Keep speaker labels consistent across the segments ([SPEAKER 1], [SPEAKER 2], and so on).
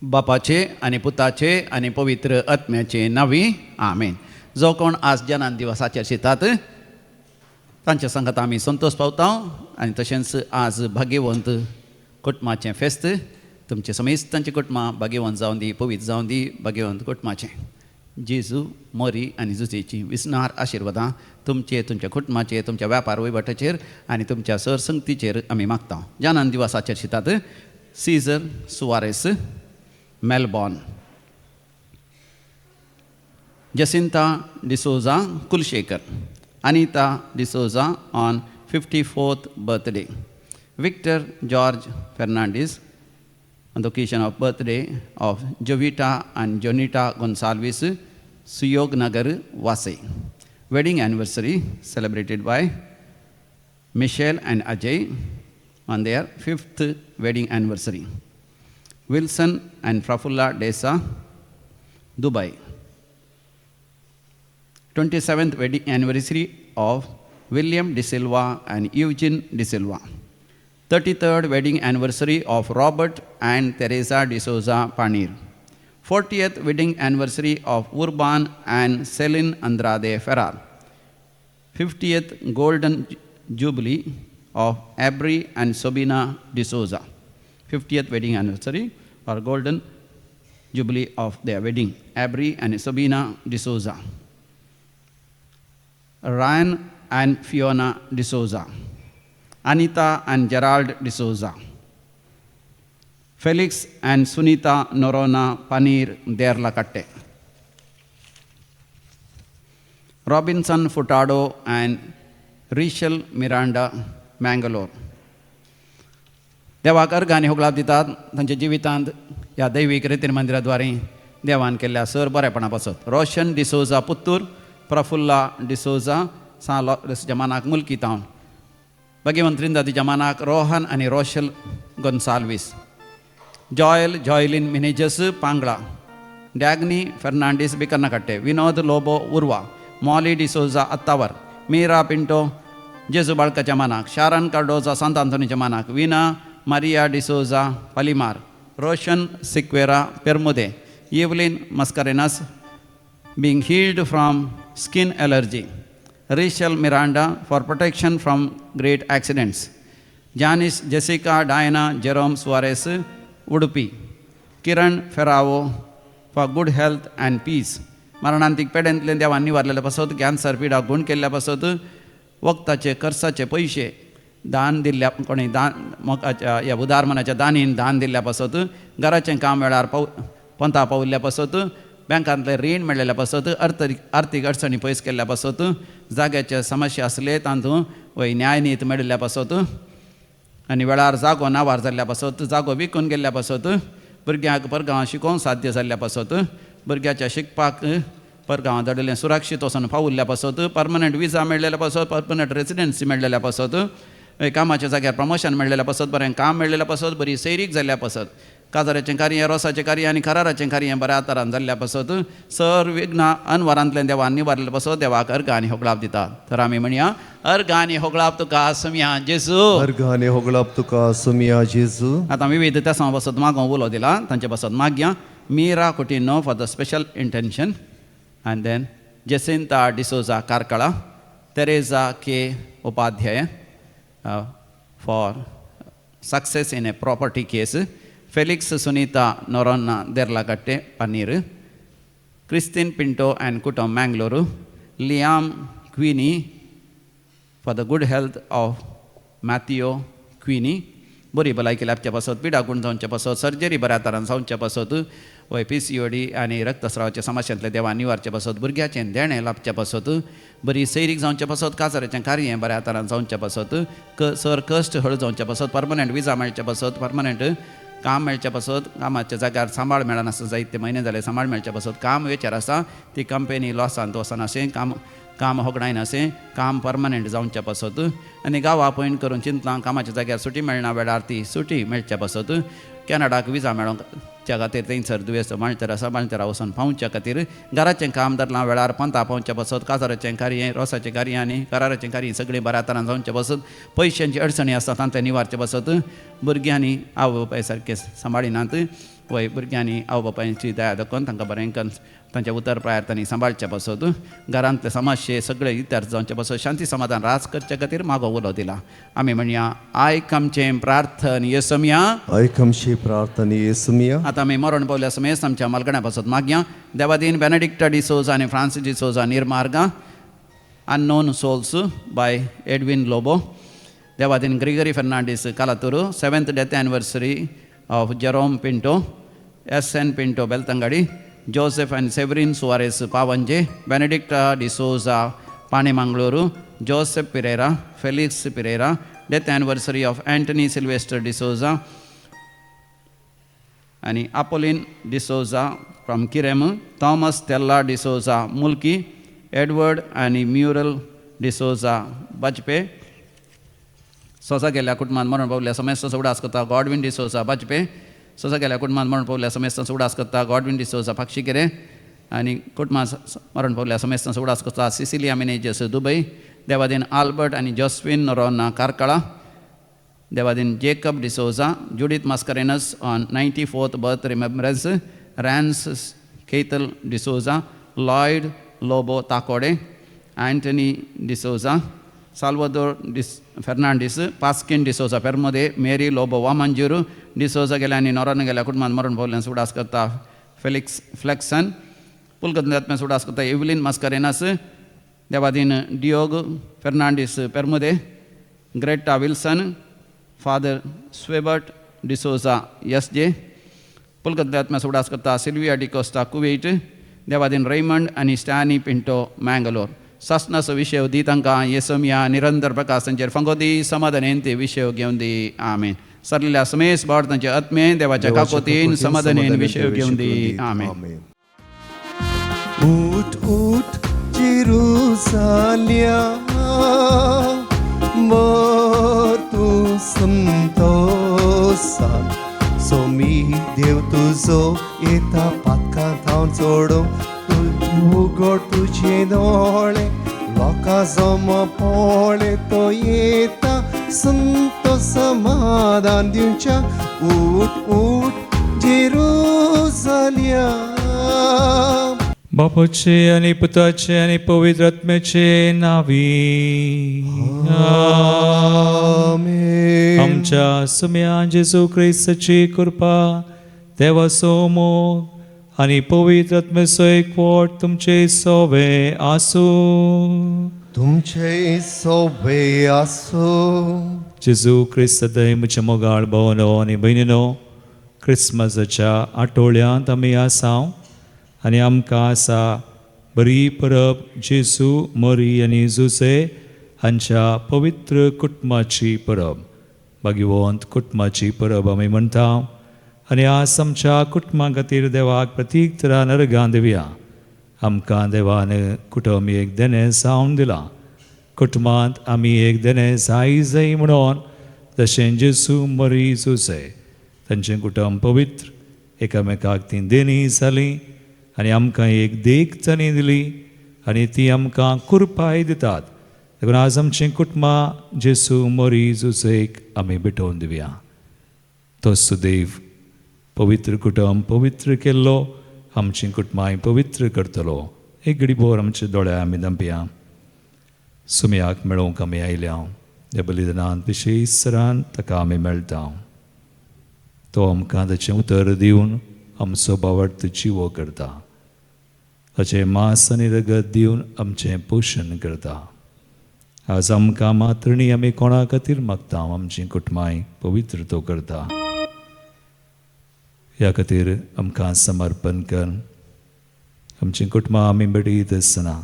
[SPEAKER 1] बापाचे आणि पुताचे आणि पवित्र आत्म्याचे नावी आमेन. जो कोण आज जनान दिवसाचे आशितात तांच्या संगत आमी संतोष पावता आनी तशेंच आज भाग्यवंत कुटुंबाचें फेस्त तुमचे समेस्तांची कुटुंबां भाग्यवंत जावन दी, पवित्र जावन दी. भाग्यवंत कुटुंबाचें जेजू मोरी आनी जुजेची विस्नार आशिर्वादां तुमचे, तुमच्या कुटुंबाचे, तुमच्या व्यापार वैभटाचेर आनी तुमच्या सरसंगतीचेर आमी मागता. जनान दिवसाचेर शितात Cesar Soares, Melbourne. Jacinta D'Souza Kulshekar, Anita D'Souza on 54th birthday. Victor George Fernandez on the occasion of birthday of Jovita and Jonita Gonsalves, Suyog Nagar, Vasai. Wedding anniversary celebrated by Michelle and Ajay on their 5th wedding anniversary. Wilson and Prafulla Desa, Dubai. 27th wedding anniversary of William De Silva and Eugene De Silva. 33rd wedding anniversary of Robert and Teresa De Souza Panir. 40th wedding anniversary of Urban and Celine Andrade Ferrar. 50th golden jubilee of Abri and Sabina De Souza. 50th wedding anniversary or golden jubilee of their wedding, Abri and Sabina De Souza. Ryan and Fiona De Souza. Anita and Gerald De Souza. Felix and Sunita Norona Panir Derlakatte. Robinson Furtado and Rachel Miranda Mangalore. देवाक अर्घांनी होगलाप दितात तांच्या जिवितांत ह्या दैवीक रितीन मंदिराद्वारे देवान केल्ल्या sir बरेपणा पासत. रोशन डिसोजा पुत्तूर, प्रफुल्ला डिसोजा सालच्या मानाक मुल्की तावन, भगवंतरिंदा तिच्या मानाक रोहन आनी रोशल गोन्साल्वीस. जॉयल जॉयलिन मिनेजस पांगळा. डॅग्नी फेर्नांडीस बिकर्नाकट्टे. विनोद लोबो उर्वा. मॉली डिसोजा अत्तावर. मीरा पिंटो जेजू बाळकाच्या मानाक. शारन कार्डोजा सांत आंतोनीच्या मानाक. Veena Maria D'Souza Palimar. Roshan Sequeira Permude. Evelyn Mascarenhas being healed from skin allergy. Rachel Miranda for protection from great accidents. Janice Jessica Diana Jerome Suarez, Udupi. Kiran Ferrao for good health and peace. मरणांतीक पेड्यांतल्यान देवान निवारलेल्या पासत, कॅन्सर पिडा गूण केल्ल्या पासत, वक्ताचे खर्चाचे पयशे दान दिल्ल्या कोणी दान ह्या उदारमनाच्या दानीन दान दिल्ल्या पासत, घराचें काम वेळार पंथा पावल्ल्या पासत, बँकांतले रीण मेळ्ळेल्या पासत, आर्थीक अडचणी पयस केल्ल्या पासत, जाग्याचे समस्या आसले तातूंत वय न्यायनीत मेळिल्ल्या पासत आनी वेळार जागो नावार जाल्ल्या पासत, जागो विकून गेल्ल्या पासत, भुरग्यांक परगांव शिकोवंक साध्य जाल्ल्या पासत, भुरग्याच्या शिकपाक परगांव धाडिल्लें सुरक्षीत वचून पावल्ल्या पासत, पर्मनंट विजा मेळ्ळेल्या पासत, पर्मनंट रेसिडेन्सी मेळ्ळेल्या पासत, कामाच्या जाग्यार प्रमोशन मेळ्ळेल्या पासत, बरें काम मेळ्ळेल्या पासत, बरी सैरीक जाल्ल्या पासत, काजाराचें कार्य, रोसाचें कार्य आनी खराराचें कार्य बऱ्या तरान जाल्ल्या पासत, सर विघ्नां अनवरांतल्यान देवान निवारलेल्या पासत देवाक अर्घ आनी होगलाप दिता. तर आमी म्हणया, अर्घ आनी होगलाप तुका सुमिया जेजू.
[SPEAKER 2] अर्घ आनी होगलाप तुका सुमिया जेजू.
[SPEAKER 1] आतां विविध त्या पासत मागोवंक उलो दिला, तांचे पासत मागया. Meera Coutinho for the special intention, and then Jacinta D'Souza Karkala, Teresa K. Upadhyaya for success in a property case, Felix Sunita Norona Derlakatte Panir, Christine Pinto and Kutam Mangalore, Liam Queenie for the good health of Matthew Queenie, बरी भलायकी लाभच्या पासत, पिडा गुण जावच्या पासत, surgery बऱ्या तरान जावच्या पासत, वय PCOD आनी रक्तस्रावाच्या समस्यांतले देवान निवारच्या पासत, भुरग्याचें देणें लाभच्या पासत, बरी सैरीक जावच्या पासत, काजाराचें कार्य बऱ्या तरान जावच्या पासत, सर कश्ट हळ जावच्या पासत, पर्मनंट विजा मेळच्या पासत, पर्मनंट काम मेळच्या पासत, कामाच्या जाग्यार सांबाळ मेळनासा, जायते म्हयने जाले सांबाळ मेळच्या पासत, काम वेचार आसा ती कंपनी लॉसान वचना अशें, काम होगडायन अशें, काम पर्मनंट जावच्या पासत, आनी गांवा अपॉयंट करून चिंतलां कामाच्या जाग्यार सुटी मेळना वेळार ती सुटी मेळच्या पासत, कॅनडाक विजा मेळोवच्या खातीर थंयसर दुयेंस मांडतर आसा मांडतरा वचून पावच्या खातीर घराचें काम धरलां वेळार पंता पावचे बसत काजाराचें कार्य रोसाचें कार्य आनी कराराचें कार्य सगळें बऱ्या तरान जावचें बसत पयशांची अडचणी आसतात तांचे निवारचे बसत भुरग्यांनी आवय बापाय सारके सांबाळिनात वय भुरग्यांनी आवय बापायची दया दाखोवन तांकां बरें करून तांचे उतर प्रार्थनी सांबाळचे बसत घरांतले समाजचे सगळे इतर जावचे बसत शांती समाधान राज करचे खातीर मागो उलो दिला आमी म्हणया आयक आमचें प्रार्थन येसुमिया
[SPEAKER 2] ऐकमशी प्रार्थना येसुमिया
[SPEAKER 1] आतां आमी मरण पावल्या समेत आमच्या मालगण्या पासत मागया देवादीन बेनेडिक्ट डिसोजा आनी फ्रांसीस डिसोजा निर्मार्गा unknown souls by Edwin Lobo देवादीन Gregory Fernandes Kalathur 7th death anniversary of Jerome Pinto SN Pinto Belthangady Joseph and Severine Soares Pavanje Benedict D'Souza Pane Mangaluru Joseph Pereira Felix Pereira death anniversary of Antony Sylvester D'Souza आणि अपोलिन डिसोजा फ्रॉम किरेम थॉमस तेल्ला डिसोजा मुल्की एडवर्ड आणि म्युरल डिसोजा बजपे सोसा गेल्या कुटुंबात मरण पावल्या समेस्त उडास करता गॉडविन डिसोजा बजपे सोसा गेल्या कुटुंबात मरण पावल्या समेस्त उडास करता गॉडविन डिसोजा पाक्षिकेरे आणि कुटुंबात मरण पावल्या समेस्त उडास करता सिसिलिया मिनेजस दुबई देवादीन आल्बर्ट आणि जॉस्विन रोना कारकळा देवादीन Jacob D'Souza Judith Mascarenhas on 94th birth remembrance रॅन्स केतल डिसोजा लॉयड लोबो ताकोडे अँटनी डिसोजा साल्वादोर फेर्नांडीस पास्किन डिसोजा पेरमोदे मेरी लोबो वामांजूर डिसोजा गेल्या आनी नोरान गेल्या कुटुंबात मरण पावल्यान सुडास करता फेलिक्स फ्लेक्सन पुलकत्म्या सुडास करता एवलिन मास्करेनस देवादीन डियोग फेर्नांडीस पेरमोदे ग्रेटा विल्सन फादर स्वेबर्ट डिसोजा SJ पुलकत्म्या सुडास करता सिल्विया डिकोस्टा कुवेट देवादीन रेमंड आनी स्टॅनी पिंटो मँगलोर सासनास विषय दी तांकां येसुमिया निरंतर प्रकाश तांचेर फंगोदी समाधान ते विषय घेवन दी आमेन सरलेल्या समेस बाळ तांचे आत्मे देवाच्या काकोतीन समाधान विषय घेवन दी आमेन
[SPEAKER 2] उठ उठ जेरुसाल्या मोर तू संतोसा सोमी देव तुजो येता पातकां थावन सोडो उगड तुझे दोळे लोकां जमा पोळे तो येता संतो समाधान दिवच्या उठ उठ जेरुसाल्या
[SPEAKER 3] बापाचे आणि पुताचे आणि पवित्र आत्म्याचे नावी
[SPEAKER 2] आमेन
[SPEAKER 3] आमच्या सुम्या जेजू ख्रिस्ताची कृपा देवाचो मोग आणि पवित्र आत्म्याचो एकवट तुमचे सोबे आसू
[SPEAKER 2] तुमचे सोबे आसो
[SPEAKER 3] जेजू ख्रिस्त म्हज्या मोगाळ भावनो आनी भयणीनो क्रिस्मसाच्या आठवड्यांत आमी आसाव आनी आमकां आसा बरी परब जेजू मरी आनी जुसे हांच्या पवित्र कुटुंबाची परब भाग्यवंत कुटुंबाची परब आमी म्हणटा आनी आज आमच्या कुटुंबा खातीर देवाक प्रतीक तरा नरगां दिवया आमकां देवान कुटुंब एक देणे जावन दिलां कुटुंबांत आमी एक देणे जाय म्हणून जशें जेजू मरी जुसे तांचें कुटुंब पवित्र एकामेकाक ती देणी जाली आनी आमकां एक देख तांणी दिली आनी ती आमकां कुरपाय दितात देखून आज आमचें कुटुंबां जेजू मरी जुसेक आमी भेटोवन दिवया तो सुदैव पवित्र कुटुंब पवित्र केल्लो आमचीं कुटुंबांय पवित्र करतलो एक घडी भोर आमचे दोळे आमी धांपया सुमयाक मेळोवंक आमी आयल्या ह्या बलिदानांत विशेशरान ताका आमी मेळटा तो आमकां ताचें उतर दिवन आमचो भावार्थ जिवो करता ताचें मांस आनी रगत दिवन आमचें पोशण करता आज आमकां मात्रणी आमी कोणा खातीर मागता आमचीं कुटुंबांय पवित्र तो करता ह्या खातीर आमकां समर्पण कर आमचीं कुटुंबां आमी बडयत आसतना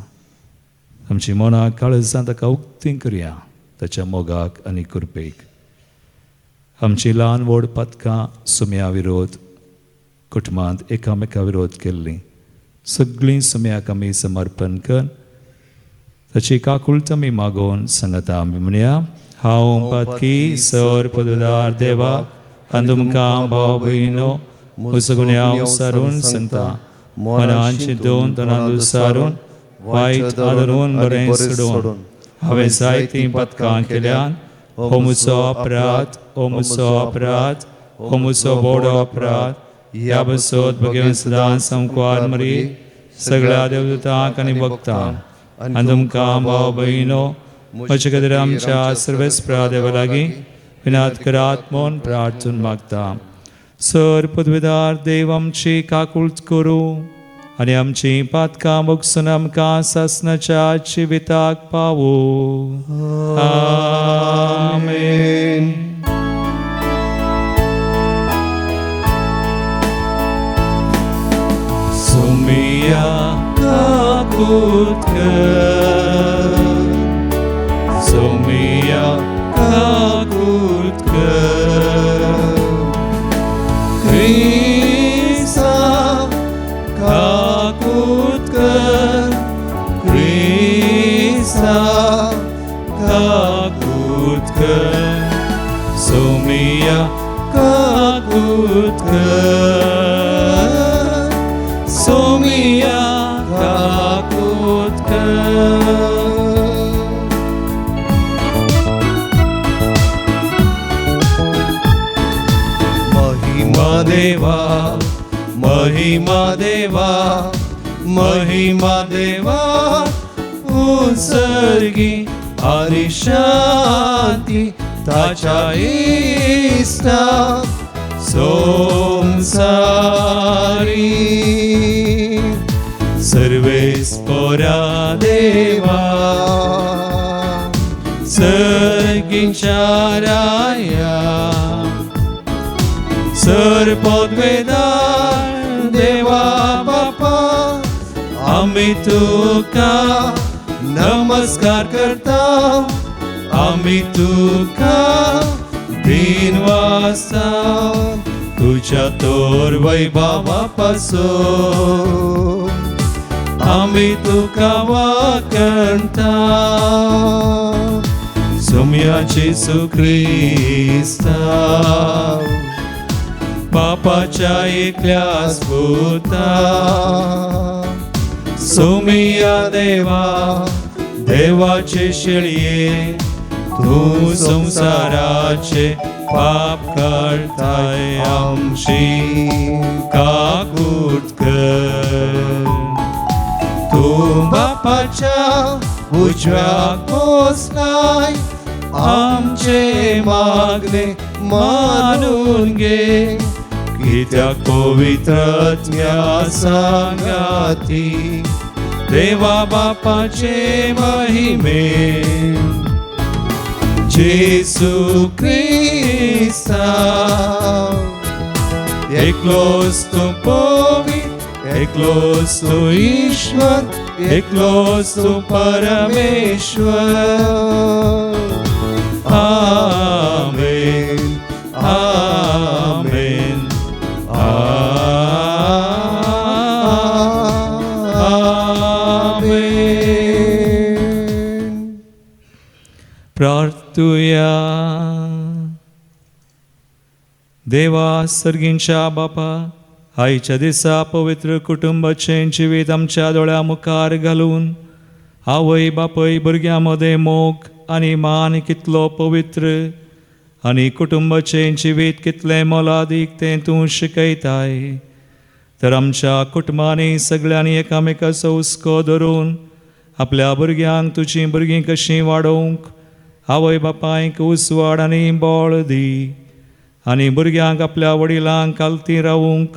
[SPEAKER 3] आमची मनां काळजां ताका उक्तीं करया ताच्या मोगाक आनी कृपेक आमची ल्हान व्हड पातकां सुम्या विरोध कुटुंबांत एकामेका विरोध केल्ली सगळीं सुम्याक आमी समर्पण कर ताची काकुळट आमी मागोवन सांगता आमी म्हणया हांव पातकी सर पददार देवा आनी तुमकां भाव भयणीनो मुसगुणे हांव सारून सांगता मनान चिंतून तोंडान सारून वायट आदरून बरें सोडून हांवें जायतीं पथकां केल्यान हो म्हजो अपराध हो म्हजो अपराध हो म्हजो व्हडलो अपराध ह्या बसत भगवन सदांच संकवार मरी सगळ्या देवदूतांक आनी भक्तांक आनी तुमकां भाव भयणीनो म्हजे खातीर आमच्या सर्वेस्परा देवा लागीं विनात करात म्हूण प्रार्थून मागता. सर पदवीदार देव आमची काकूळट करूं आनी आमची पातकां बगसून आमकां सासणाच्या जिविताक पावूं. आमेन. सुमिया काकूळट कर, सुमिया काकूळट कर, Krista काकूळट कर, Krista काकूळट कर, सुमिया काकूळट कर, सुमिया काकूळट कर. देवा महिमा देवा महिमा देवा उत्सर्गी आनी शांती ताच्या इष्टा संसारी सर्वेस्परा देवा सर्गींच्या राया सर पदवेदार देवा बापा आम्ही तुका नमस्कार करता आम्ही तुका दिन वाजता तुझ्या तोर वैभवा पासून आम्ही तुका वाकणता सुम्याची सुख्रिस्ता बापाच्या एकल्यास पुता सुमिया देवा देवाचे शेळये तू संसाराचे पाप काढताय आमची काकूळट कर. तू बापाच्या उजव्या बसलाय आमचे मागणे मानून घे कित्याक पवित्रत्या सांगाती देवा बापाचे महिमे जेसू क्रिस्ता एकलोच तू पवित्र एकलोच तू ईश्वर एकलोच तू परमेश्वर. आमेन आमेन आमेन. प्रार्थूया. देवा सर्गींच्या बापा आयच्या दिसा पवित्र कुटुंबाचे जिवीत आमच्या दोळ्या मुखार घालून आवय बापय भुरग्यां मदें मोग आनी मान कितलो पवित्र आनी कुटुंबाचे जिवीत कितलें मोलादीक तें तूं शिकयताय तर आमच्या कुटुंबांनी सगळ्यांनी एकामेकाचो हुस्को धरून आपल्या भुरग्यांक तुजीं भुरगीं कशीं वाडोवंक आवय बापायक उसवाड आनी बोळ दी आनी भुरग्यांक आपल्या वडिलांक कालती रावूंक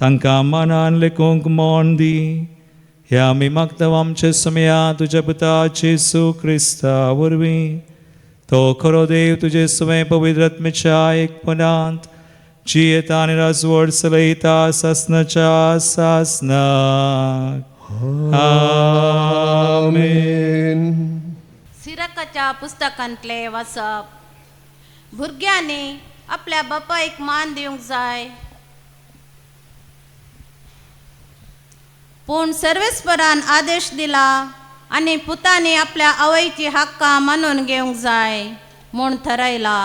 [SPEAKER 3] तांकां मानान लेखूंक मोण दी. हे आमी मागता आमचे समया तुज्या पुता जेसू क्रिस्ता वरवीं. तो खरो देव तुजे सुमे पवित्र आत्म्याच्या एकपणांत जियेता आनी राजवड चलयता सासणाच्या सासनाक. आमेन.
[SPEAKER 4] सिरकाच्या पुस्तकांतले वाचप. भुरग्यांनी आपल्या बापायक मान दिवंक जाय पूण सर्वेस्परान आदेश दिला आनी पुतांनी आपल्या आवयची हक्कां मानून घेवंक जाय म्हूण थारायला.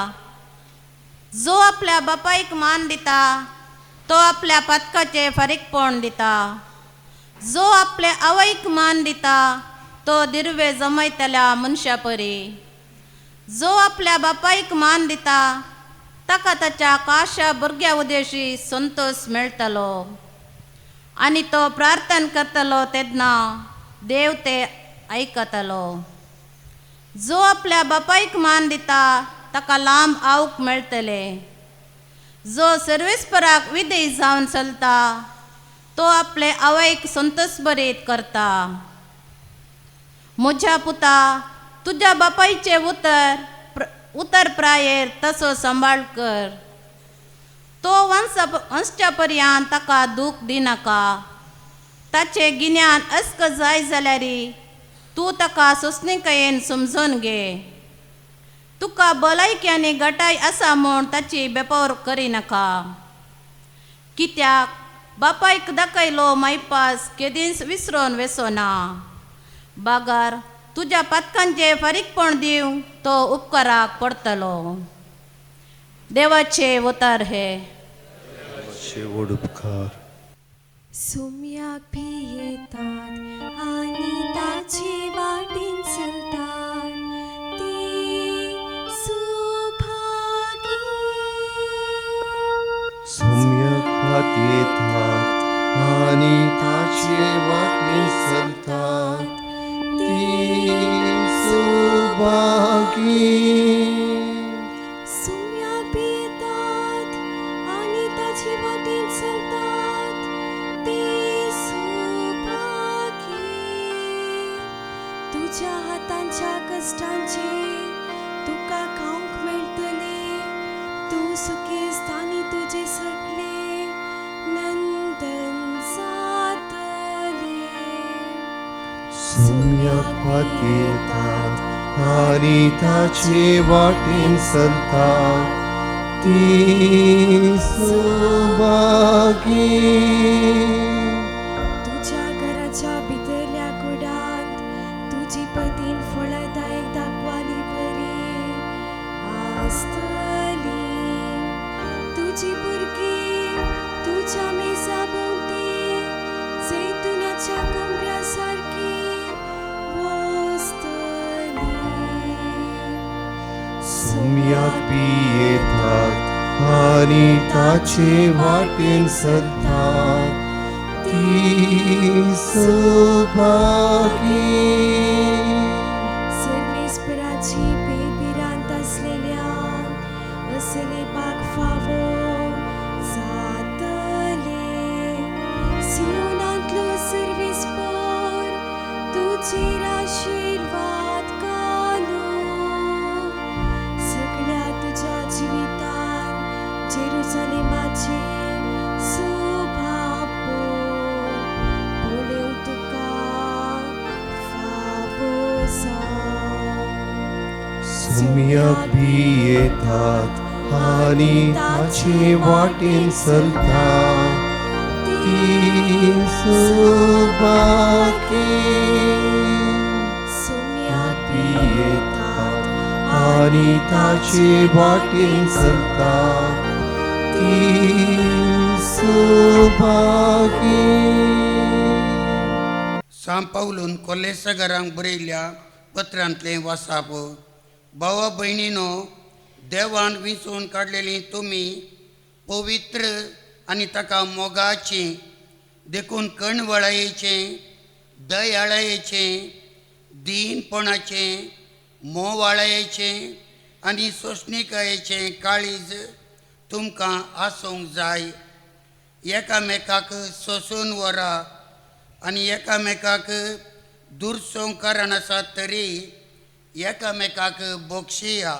[SPEAKER 4] जो आपल्या बापायक मान दिता तो आपल्या पातकाचे फारीकपण दिता. जो आपल्या आवयक मान दिता तो दिर्वे जमयतल्या मनशा परी. जो आपल्या बापायक मान दिता ताका ताच्या काशा भुरग्या उदेशी संतोष मेळटलो आनी तो प्रार्थना करतलो तेन्ना देव ते आयकतलो. जो आपल्या बापायक मान दिता ताका लांब आवक मेळटले. जो सर्वेस्पराक विधेय जावन चलता तो आपले आवयक संतोष बरीत करता. म्हज्या पुता तुज्या बापायचे उतर प्रायेर तसो सांबाळ कर. तो वंशच्या पर्यंत ताका दूख दिनाका. ताचे गिन्यान अस्क जाय जाल्यार तूं ताका सोंसणीकयेन समजून घे. तुका भलायकी आनी गटाय आसा म्हूण ताची बेपोर करिनाका. कित्याक बापायक दाखयलो मायपास केदींच विसरोन वेसोना. बागार तुज्या पातकांचे फारीकपण दिवंक तो उपकाराक पडटलो. देवाचे उतर हे.
[SPEAKER 2] शेवट उपकार.
[SPEAKER 5] सुम्याक भी येतात आणि ताची वाटेन चलतात ती सुभागी.
[SPEAKER 2] सम्यक येतात आणि ताचे वाटेन चलतात ती सुभागी.
[SPEAKER 5] सुम्याक भी येतात आणि ताची वाटेन चलतात ती सुभागी. तुझ्या हातांच्या कष्टांचे तुका खावंक मेळटले. तूं सुखे स्थानी तुझे सगळे नंदन जातले.
[SPEAKER 2] सम्यक येतात आणि ताचे वाटेन चलतात ती सुभागी.
[SPEAKER 5] तुझ्या घराच्या भितरल्या कुडांत तुझी पतीन फळदायक दाखवाली बरी आसतली. तुझी भुरगीं तुझ्या मेजा भोवती जैतुनाच्या कोंबऱ्या सारकी बसतली.
[SPEAKER 2] सम्यक येतात आणि ताचे वाटेन चलतात ती सुभागी.
[SPEAKER 5] सर्वेस्पराची बेबिरांत असलेल्यांक असले भाग फावो जातले. सियोनांतलो सर्वेस्पर तुजेर आशीर्वाद घालूं. सगळ्या तुझ्या जिवितान जेरुसलेमाचे सुभापो बोलेव तुका फावो जावं.
[SPEAKER 2] सम्यक येतात आणि ताचे वाटेन चलतात ती सुभागी.
[SPEAKER 5] सुम्याक
[SPEAKER 2] येतात आणि ताचे वाटेन चलतात ती सुभागी.
[SPEAKER 6] सांत पावलून कोल्लेसगरांक बरयल्ल्या पत्रांतलें वाचप. भावा भयणीनो, देवान विंचून काडलेलीं तुमी पवित्र आनी ताका मोगाचीं देखून कणवळायेचें, दयाळायेचें, दीनपणाचें, मोवाळायेचें आनी सोंसणीकायेचें काळीज तुमकां आसूंक जाय. एकामेकाक सोंसून व्हरा आनी एकामेकाक दुरसोंक कारण आसा तरी एकामेकाक बोगशिया.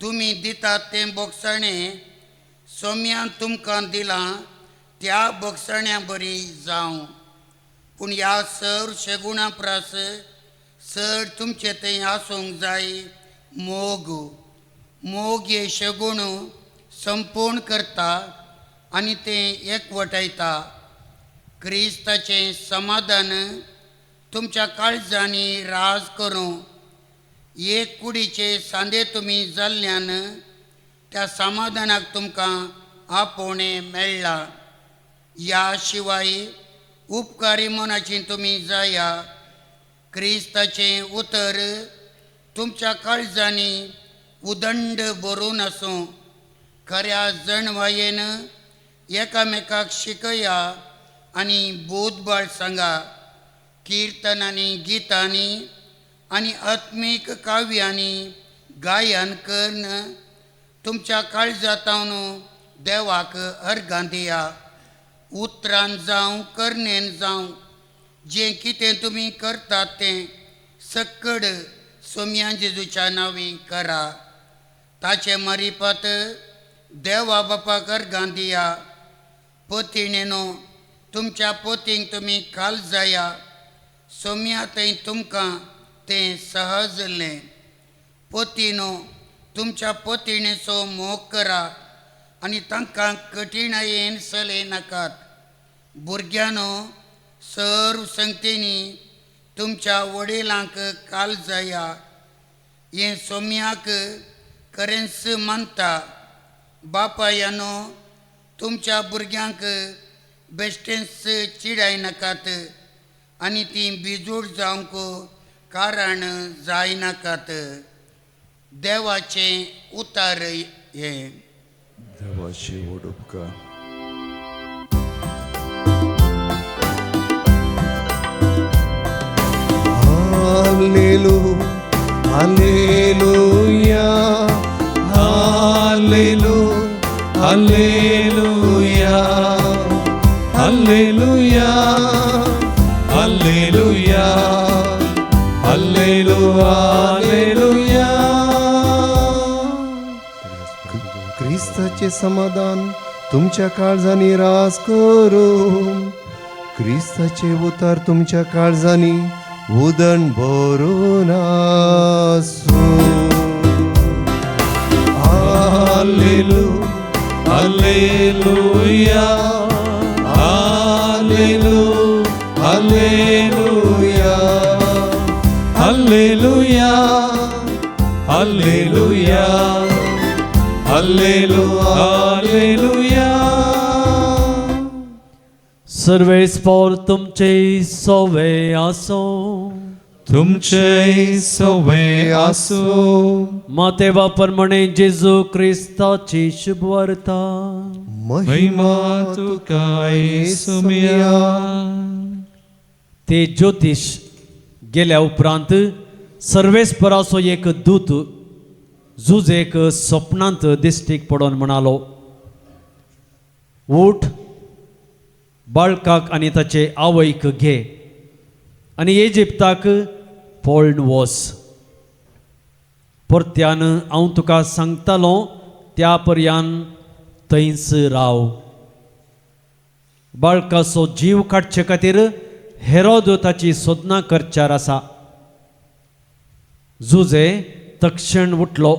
[SPEAKER 6] तुमी दितात तें बोगसणें सोम्यान तुमकां दिलां त्या बोगसण्या बरी जावं. पूण ह्या सर शेगुणा प्रास चड तुमचे थंय आसूंक जाय मोग हे शेगूण संपूर्ण करता आनी तें एकवटायता. क्रिस्ताचें समाधान तुमच्या काळजांनी राज करूं. एक कुडीचे सांदे तुमी जाल्ल्यान त्या समाधानाक तुमकां आपोवणें मेळ्ळां. ह्या शिवाय उपकारी मनाची तुमी जाया. क्रिस्ताचें उतर तुमच्या काळजांनी उदंड भरून आसूं. खऱ्या जणवायेन एकामेकाक शिकया आनी बोधबाळ सांगा. किर्तनांनी गितांनी आनी आत्मीक काव्यांनी गायन करून तुमच्या काळजांतावन देवाक अर्घां दिया. उतरान जावं कर्णेन जावं जें कितें तुमी करतात तें सक्कड सोम्या जेजूच्या नांवी करा. ताचे मारिफत देवा बापाक अर्घां दिया. पतिणेनो तुमच्या पतींक तुमी काल जाया. सोम्या थंय तुमकां तें सहजलें. पतीनो तुमच्या पतिणेचो मोग करा आनी तांकां कठिणायेन सले नाकात. भुरग्यानो सर्व संगतींनी तुमच्या वडिलांक काल जाया. हें सोम्याक खरेंच मानता. बापायानो तुमच्या भुरग्यांक बेश्टेच चिडाय नाकात आनी तीं बिजूड जावंक कारण जाय नाकात. देवाचें उतार हें.
[SPEAKER 2] देवाची व्हड उपकार. हालेलुया, हालेलुया, हालेलुया, हालेलुया, हालेलुया, हालेलुया, हालेलुया. ख्रिस्ताचे समाधान तुमच्या काळजांनी रास करून. ख्रिस्ताचे उतार तुमच्या काळजांनी उदंड भरून आसूं. हालेलुया, हालेलुया, हालेलुया, हालेलुया, हालेलुया, हालेलुया, हालेलुया.
[SPEAKER 7] सर्वेस्पर तुमचे सोवे आसो.
[SPEAKER 3] तुमचे सोवे आसो.
[SPEAKER 7] मातेवा प्रमाणे जेजू क्रिस्ताची शुभ वार्ता.
[SPEAKER 3] महिमा तुका येसुमिया.
[SPEAKER 7] ते ज्योतिष गेल्या उपरांत सर्वेस्पराचो एक दूत जुजेक स्वप्नांत दिश्टीक पडोन म्हणालो, उठ, बाळकाक आनी ताचे आवयक घे आनी इजिप्ताक पळून वच. परत्यान हांव तुका सांगतालो त्या पर्यान थंयच राव. बाळकाचो जीव काडचे खातीर हेरोद ताची सोदना करच्यार आसा. जुजे तक्षण उठलो.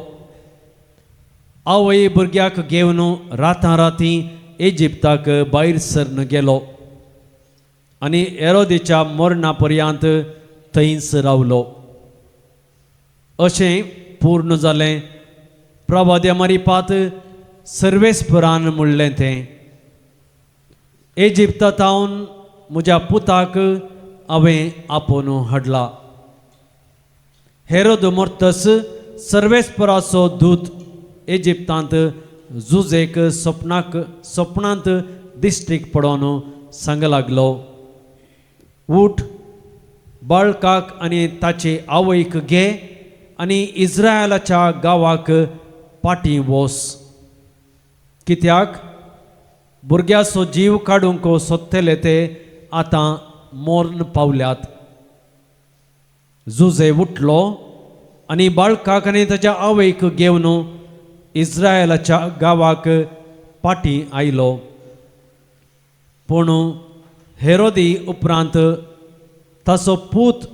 [SPEAKER 7] आवय भुरग्याक घेवन रातां इजिप्ताक भायर सरन गेलो आनी हेरोदेच्या मरणा पर्यंत थंयच रावलो. अशें पूर्ण जालें प्रवाद्या मारिफात सर्वेस्परान म्हणलें तें. इजिप्तांतावन म्हज्या पुताक हांवें आपोवन हाडला. हेरोद मरतस सर्वेस्पराचो दूत इजिप्तांत जुजेक स्वप्नांत दिश्टीक पडोन सांग लागलो, उठ, बाळकाक आनी ताचे आवयक घे आनी इस्रायलाच्या गांवाक पाटी वच. कित्याक भुरग्याचो जीव काडूंक सोदतले ते आतां मरण पावल्यात. जुजे उठलो आनी बाळकाक आनी ताच्या आवयक घेवन इस्रायलाच्या गांवाक पाटी आयलो. पूण हेरोदी उपरांत ताचो पूत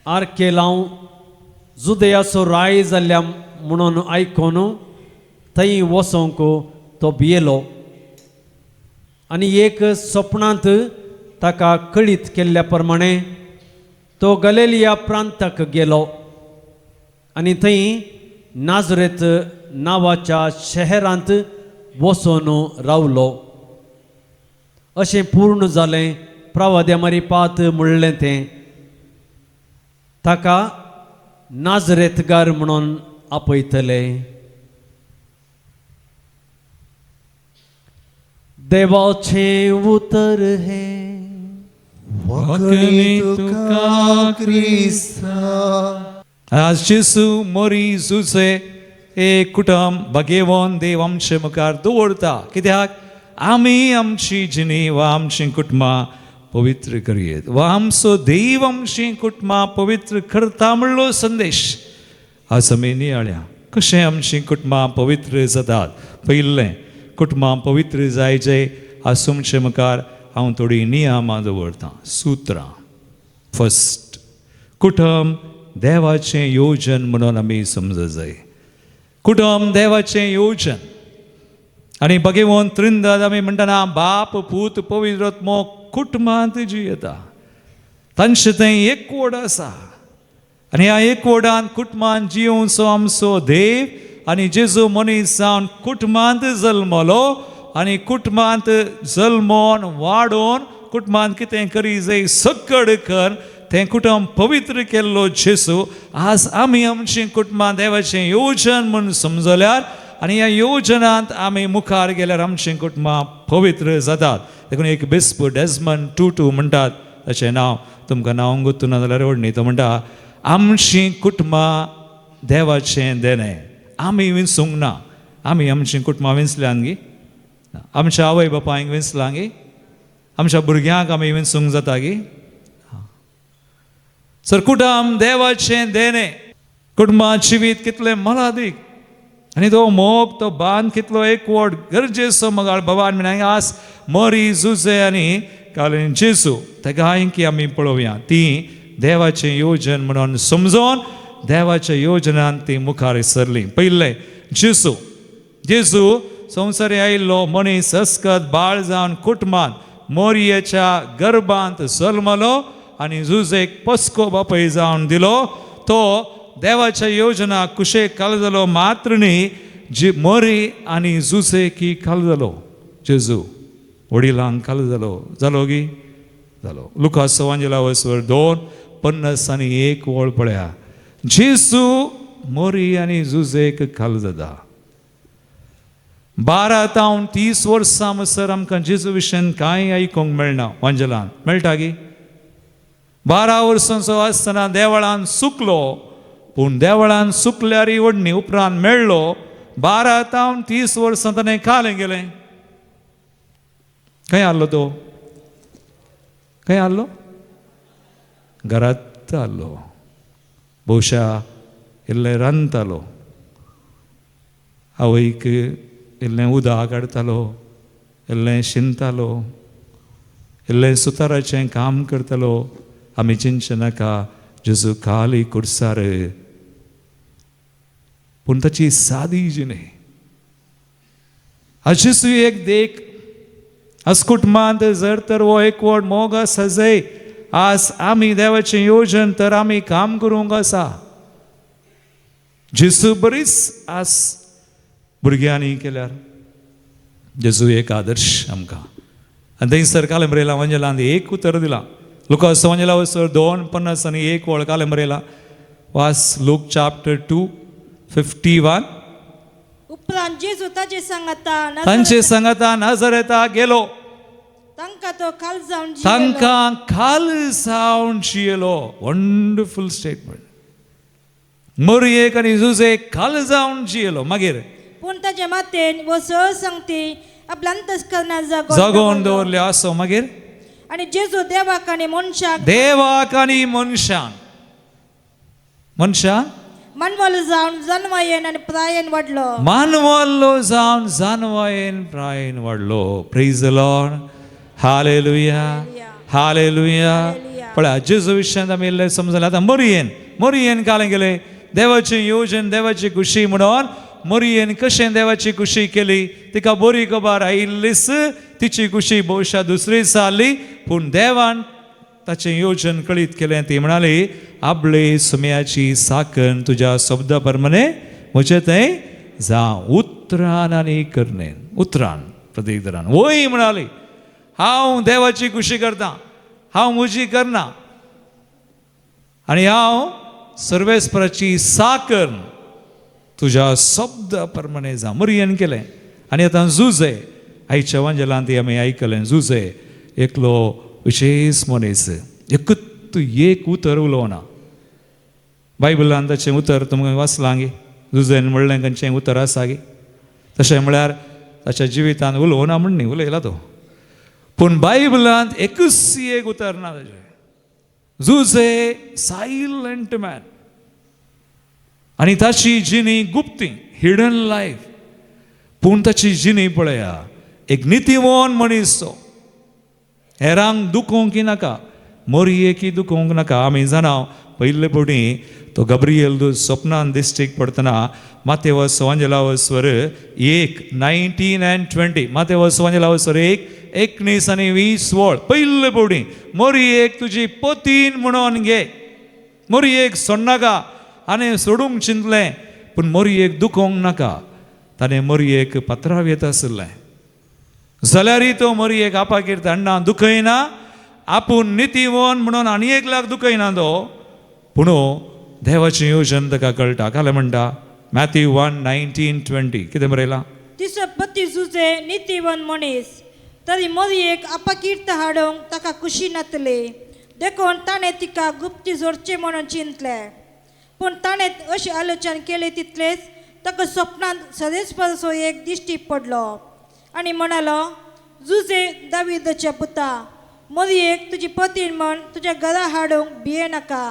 [SPEAKER 7] आर्केलांव जुदेयाचो राय जाल्ल्या म्हणून आयकून थंय वचोंक तो भियेलो आनी एक स्वप्नांत ताका कळीत केल्ल्या प्रमाणे तो गलिलिया प्रांताक गेलो आनी थंय नाजरेत नांवाच्या शहरांत वचून रावलो. अशें पूर्ण जालें प्रवाद्या मारिपात म्हणलें तें. ताका नाजरेतगार म्हणून आपयतले. देवाचें उतर हें
[SPEAKER 2] वखणी तुका क्रिस्ता.
[SPEAKER 3] आज जेसू मोरी झुजे एक कुटुंब भगेवन देव आमचे मुखार दवरता. कित्याक आमी आमची जिणी वा आमची कुटुंबां पवित्र करूयेत वा आमचो देव आमची कुटुंबां पवित्र करता म्हणलो संदेश आज आमी नियाळ्या. कशें आमची कुटुंबां पवित्र जातात. पयलें कुटुंबां पवित्र जायचे आज तुमचे मुखार हांव थोडी नियमां दवरतां, सुत्रां. फर्स्ट, कुटुंब देवाचें योजन म्हणून आमी समजूं जाय. कुटुंब देवाचें योजन. आनी भगवंत त्रिंदद आमी म्हणटना बाप पूत पवित्र आत्मो कुटुंबांत जियेता. तांचें तें एकवट आसा. आनी ह्या एकवटान कुटुंबांत जियोवचो आमचो देव आनी जेजू मनीस जावन कुटुंबांत जल्मलो आनी कुटुंबांत जल्मोन वाडोवन कुटुंबांत कितें करी जाय सकड कर तें कुटुंब पवित्र केल्लो जेजू आज आमी आमचें कुटुंबां देवाचें योजन म्हूण समजल्यार आनी ह्या योजनांत आमी मुखार गेल्यार आमचें कुटुंबां पवित्र जातात. देखून एक बिस्प डेजमंड टूटू म्हणटात, ताचें नांव तुमकां नांव गुर्तू ना जाल्यार व्हडणी. तो म्हणटा आमचीं कुटुंबां देवाचें देणें. आमी विंसूंक ना. आमी आमचीं कुटुंबां विंचल्यान गी, आमच्या आवय बापायक विंचलां गी, आमच्या भुरग्यांक आमी विंसूंक जाता गी. सर कुटुंब देवाचें देणें. कुटुंबां जिवीत कितलें मोलादीक आनी तो मोग तो बांद कितलो एकवट गरजेचो मोगाळ भगवान म्हणाय. आज मोरी झुजे आनी कालें जेजू तेका हांयकी आमी पळोवया. ती देवाचें योजन म्हणून समजोन देवाच्या योजनांत ती मुखार सरली. पयलें जेजू. जेजू संवसारी आयिल्लो मनीस अस्कत बाळ जावन कुटुंबांत मोरयेच्या गर्भांत जल्मलो आनी झुजेक पस्को बापय जावन दिलो. तो देवाच्या योजना कुशेक कालजलो मात्र न्ही, जी मोरी आनी झुजेकी कालजलो. जेजू वडिलांक कालजलो जालो गी जालो. लुकास एवांजेला वचवर 2:50 वळ पळया. जेजू मोरी आनी झुजेक कालजदा. 12 ते 30 वर्सां म्हणसर आमकां जेजू विशयन कांय आयकूंक मेळना. वांजेलान मेळटा गी. 12 वर्सांचो आसतना देवळान सुकलो, पूण देवळान सुकल्यार व्हडणी उपरांत मेळ्ळो. 12 ते 30 वर्सां ताणें कालें गेलें. खंय आहलो तो? खंय आहलो? घरांत आहलो. भोवशा इल्लें रांदतालो, आवयक इल्लें उदक काडटालो, इल्लें शिंतालो, इल्लें सुताराचें काम करतालो. आमी चिंतचे नाका जेजू खाली कुर्सार, पूण ताची सादी जिणे. जेजू एक देख. आज कुटुंबांत जर तर हो एकवट मोग आसा जाय, आज आमी देवाचें योजन तर आमी काम करूंक आसा. जेजू बरीच आज भुरग्यांनी केल्यार जेजू एक आदर्श आमकां. आनी थंयसर कालें बरयलां वांजेलान एक उतर दिलां. लुकास वांजेला वचर 2:50 वळ कालें बरयलां. वास लूक चॅप्टर 2:51.
[SPEAKER 5] उपरांत जेजू ताचे
[SPEAKER 3] तांचे सांगाता नाजरेता गेलो.
[SPEAKER 5] तांकां तो खाल जावन
[SPEAKER 3] तांकां खाल जावन जियेलो. Wonderful statement. मोरयेक आनी झुजेक खाल जावन जियेलो. मागीर
[SPEAKER 5] पूण ताचे मातेन वो सळ सांगती आपल्या अंतस्करणांत
[SPEAKER 3] जागोवन दवरले आसो. मागीर
[SPEAKER 5] आनी जेजू देवाक आनी मनशाक
[SPEAKER 3] मनशान
[SPEAKER 5] मानवल जावन जानवायेन आनी प्रायेन वाडलो.
[SPEAKER 3] मानवल्लो जावन जानवायेन प्रायेन वाडलो. Praise the Lord. Hallelujah, hallelujah. पळय जेजू विशयन आमी इल्लें समजलें. आतां मोरयेन कालें गेलें. देवाचें योजन, देवाची खुशी म्हणून मोरयेन कशें देवाची खुशी केली तिका बरी खबर आयिल्लीच तिची खुशी भोवशा दुसरी जाली. पूण देवान ताचें योजन कळीत केलें. ती म्हणाली आपले सुम्याची साकण तुज्या शब्दा प्रमाणे म्हजें तें जावं उतरान आनी करणे उतरान प्रत्येक तरान वय म्हणाली हांव देवाची खुशी करता हांव म्हजी करना आनी हांव सर्वेस्पराची साकर तुज्या शब्दा प्रमाणे जावं मरियन केलें आनी आतां जुजे आयच्या वांजेलांत आमी आयकलें जुजे एकलो विशेश मनीस एकूच एक उतर उलोवना बायबलांत ताचें उतर तुमकां वाचलां गे जुजेन म्हणलें खंयचें उतर आसा गे तशें म्हळ्यार ताच्या जिवितांत उलोवना म्हण न्ही उलयला तो पूण बायबलांत एकूच एक उतर ना ताचें जुजे सायलंट मॅन आनी ताची जिणी गुप्ती हिडन लायफ पूण ताची जिणी पळया एक नितीमोन मनीस तो हेरांक दुखोवंक नाका मोरयेकी दुखोवंक नाका आमी जाणां पयले फावटी तो गब्रियल दूत स्वप्नान दिश्टीक पडटना मातेवस वांजेलावस्वर 1:19 and 20 मातेवस वांजेलावस्वर 1:19 आनी 20 वळ पयले फावटी मोरयेक तुजी पोतीन म्हणून घे मोरयेक सोडनाका आनी सोडूंक चिंतलें पूण मोरयेक दुखोवंक नाका ताणें मोरयेक पत्राव येत आसलें जाल्यारय तो मोरयेक आपाकीर धाडना दुखयना आपूण नितीवन म्हणून आनी एक लाख दुखयना तो पूण देवाचें येवजन ताका कळटा काले म्हणटा मॅथ्यू 1:19-20 कितें बरयलां
[SPEAKER 5] तिचो पती जुजे नितीवन मनीस तरी मोरयेक आपाकीर्त हाडूंक ताका खुशी नातली देखून ताणें तिका गुप्ती जोडचें म्हणून चिंतलें पूण ताणें अशें आलोचन केलें तितलेंच ताका स्वप्नांत सदेस्पराचो एक दिश्टी पडलो आनी म्हणालो जुजे दाविदाच्या पुता मोरयेक तुजी पतीन म्हण तुज्या घरा हाडूंक भियेनाका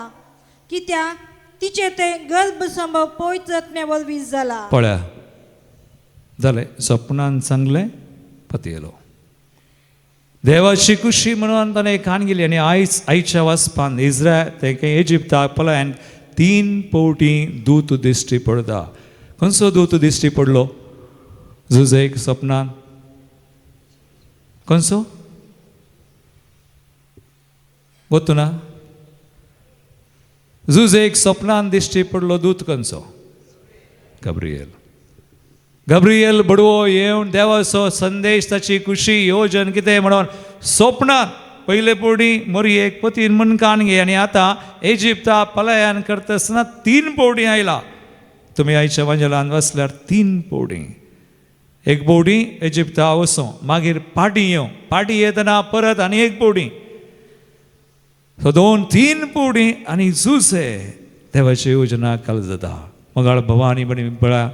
[SPEAKER 5] कित्याक तिचे तें गर्भसंभव पवित्र आत्म्या वरवीं जाला
[SPEAKER 3] पळया जालें स्वप्नान सांगलें पती येलो देवाची खुशी म्हणून ताणें कान गेली आनी आयच्या वाचपान इस्रायल तें इजिप्ताक पळयान 3 फावटी दूत दिश्टी पडटा खंयचो दूत दिश्टी पडलो जुजेक स्वप्नान खंयचो गोतुना जुजेक स्वप्नान दिश्टी पडलो दूत खंयचो गब्रियल बडवो येवन देवाचो संदेश ताची खुशी येवजन कितें म्हणून स्वप्नान पयले फावटी मोरयेक पतीन म्हण कान घे आनी आतां इजिप्ता पलायन करता आसतना 3 फावटी आयला तुमी आयच्या वांजेलांत वाचल्यार 3 फावटी एक फावटी इजिप्ता वचूं मागीर पाटी येवं पाटी येतना परत आनी एक फावटी सो 2-3 फावटी आनी जुजे देवाची योजना काल जाता मंगळ भवानी बणी पळया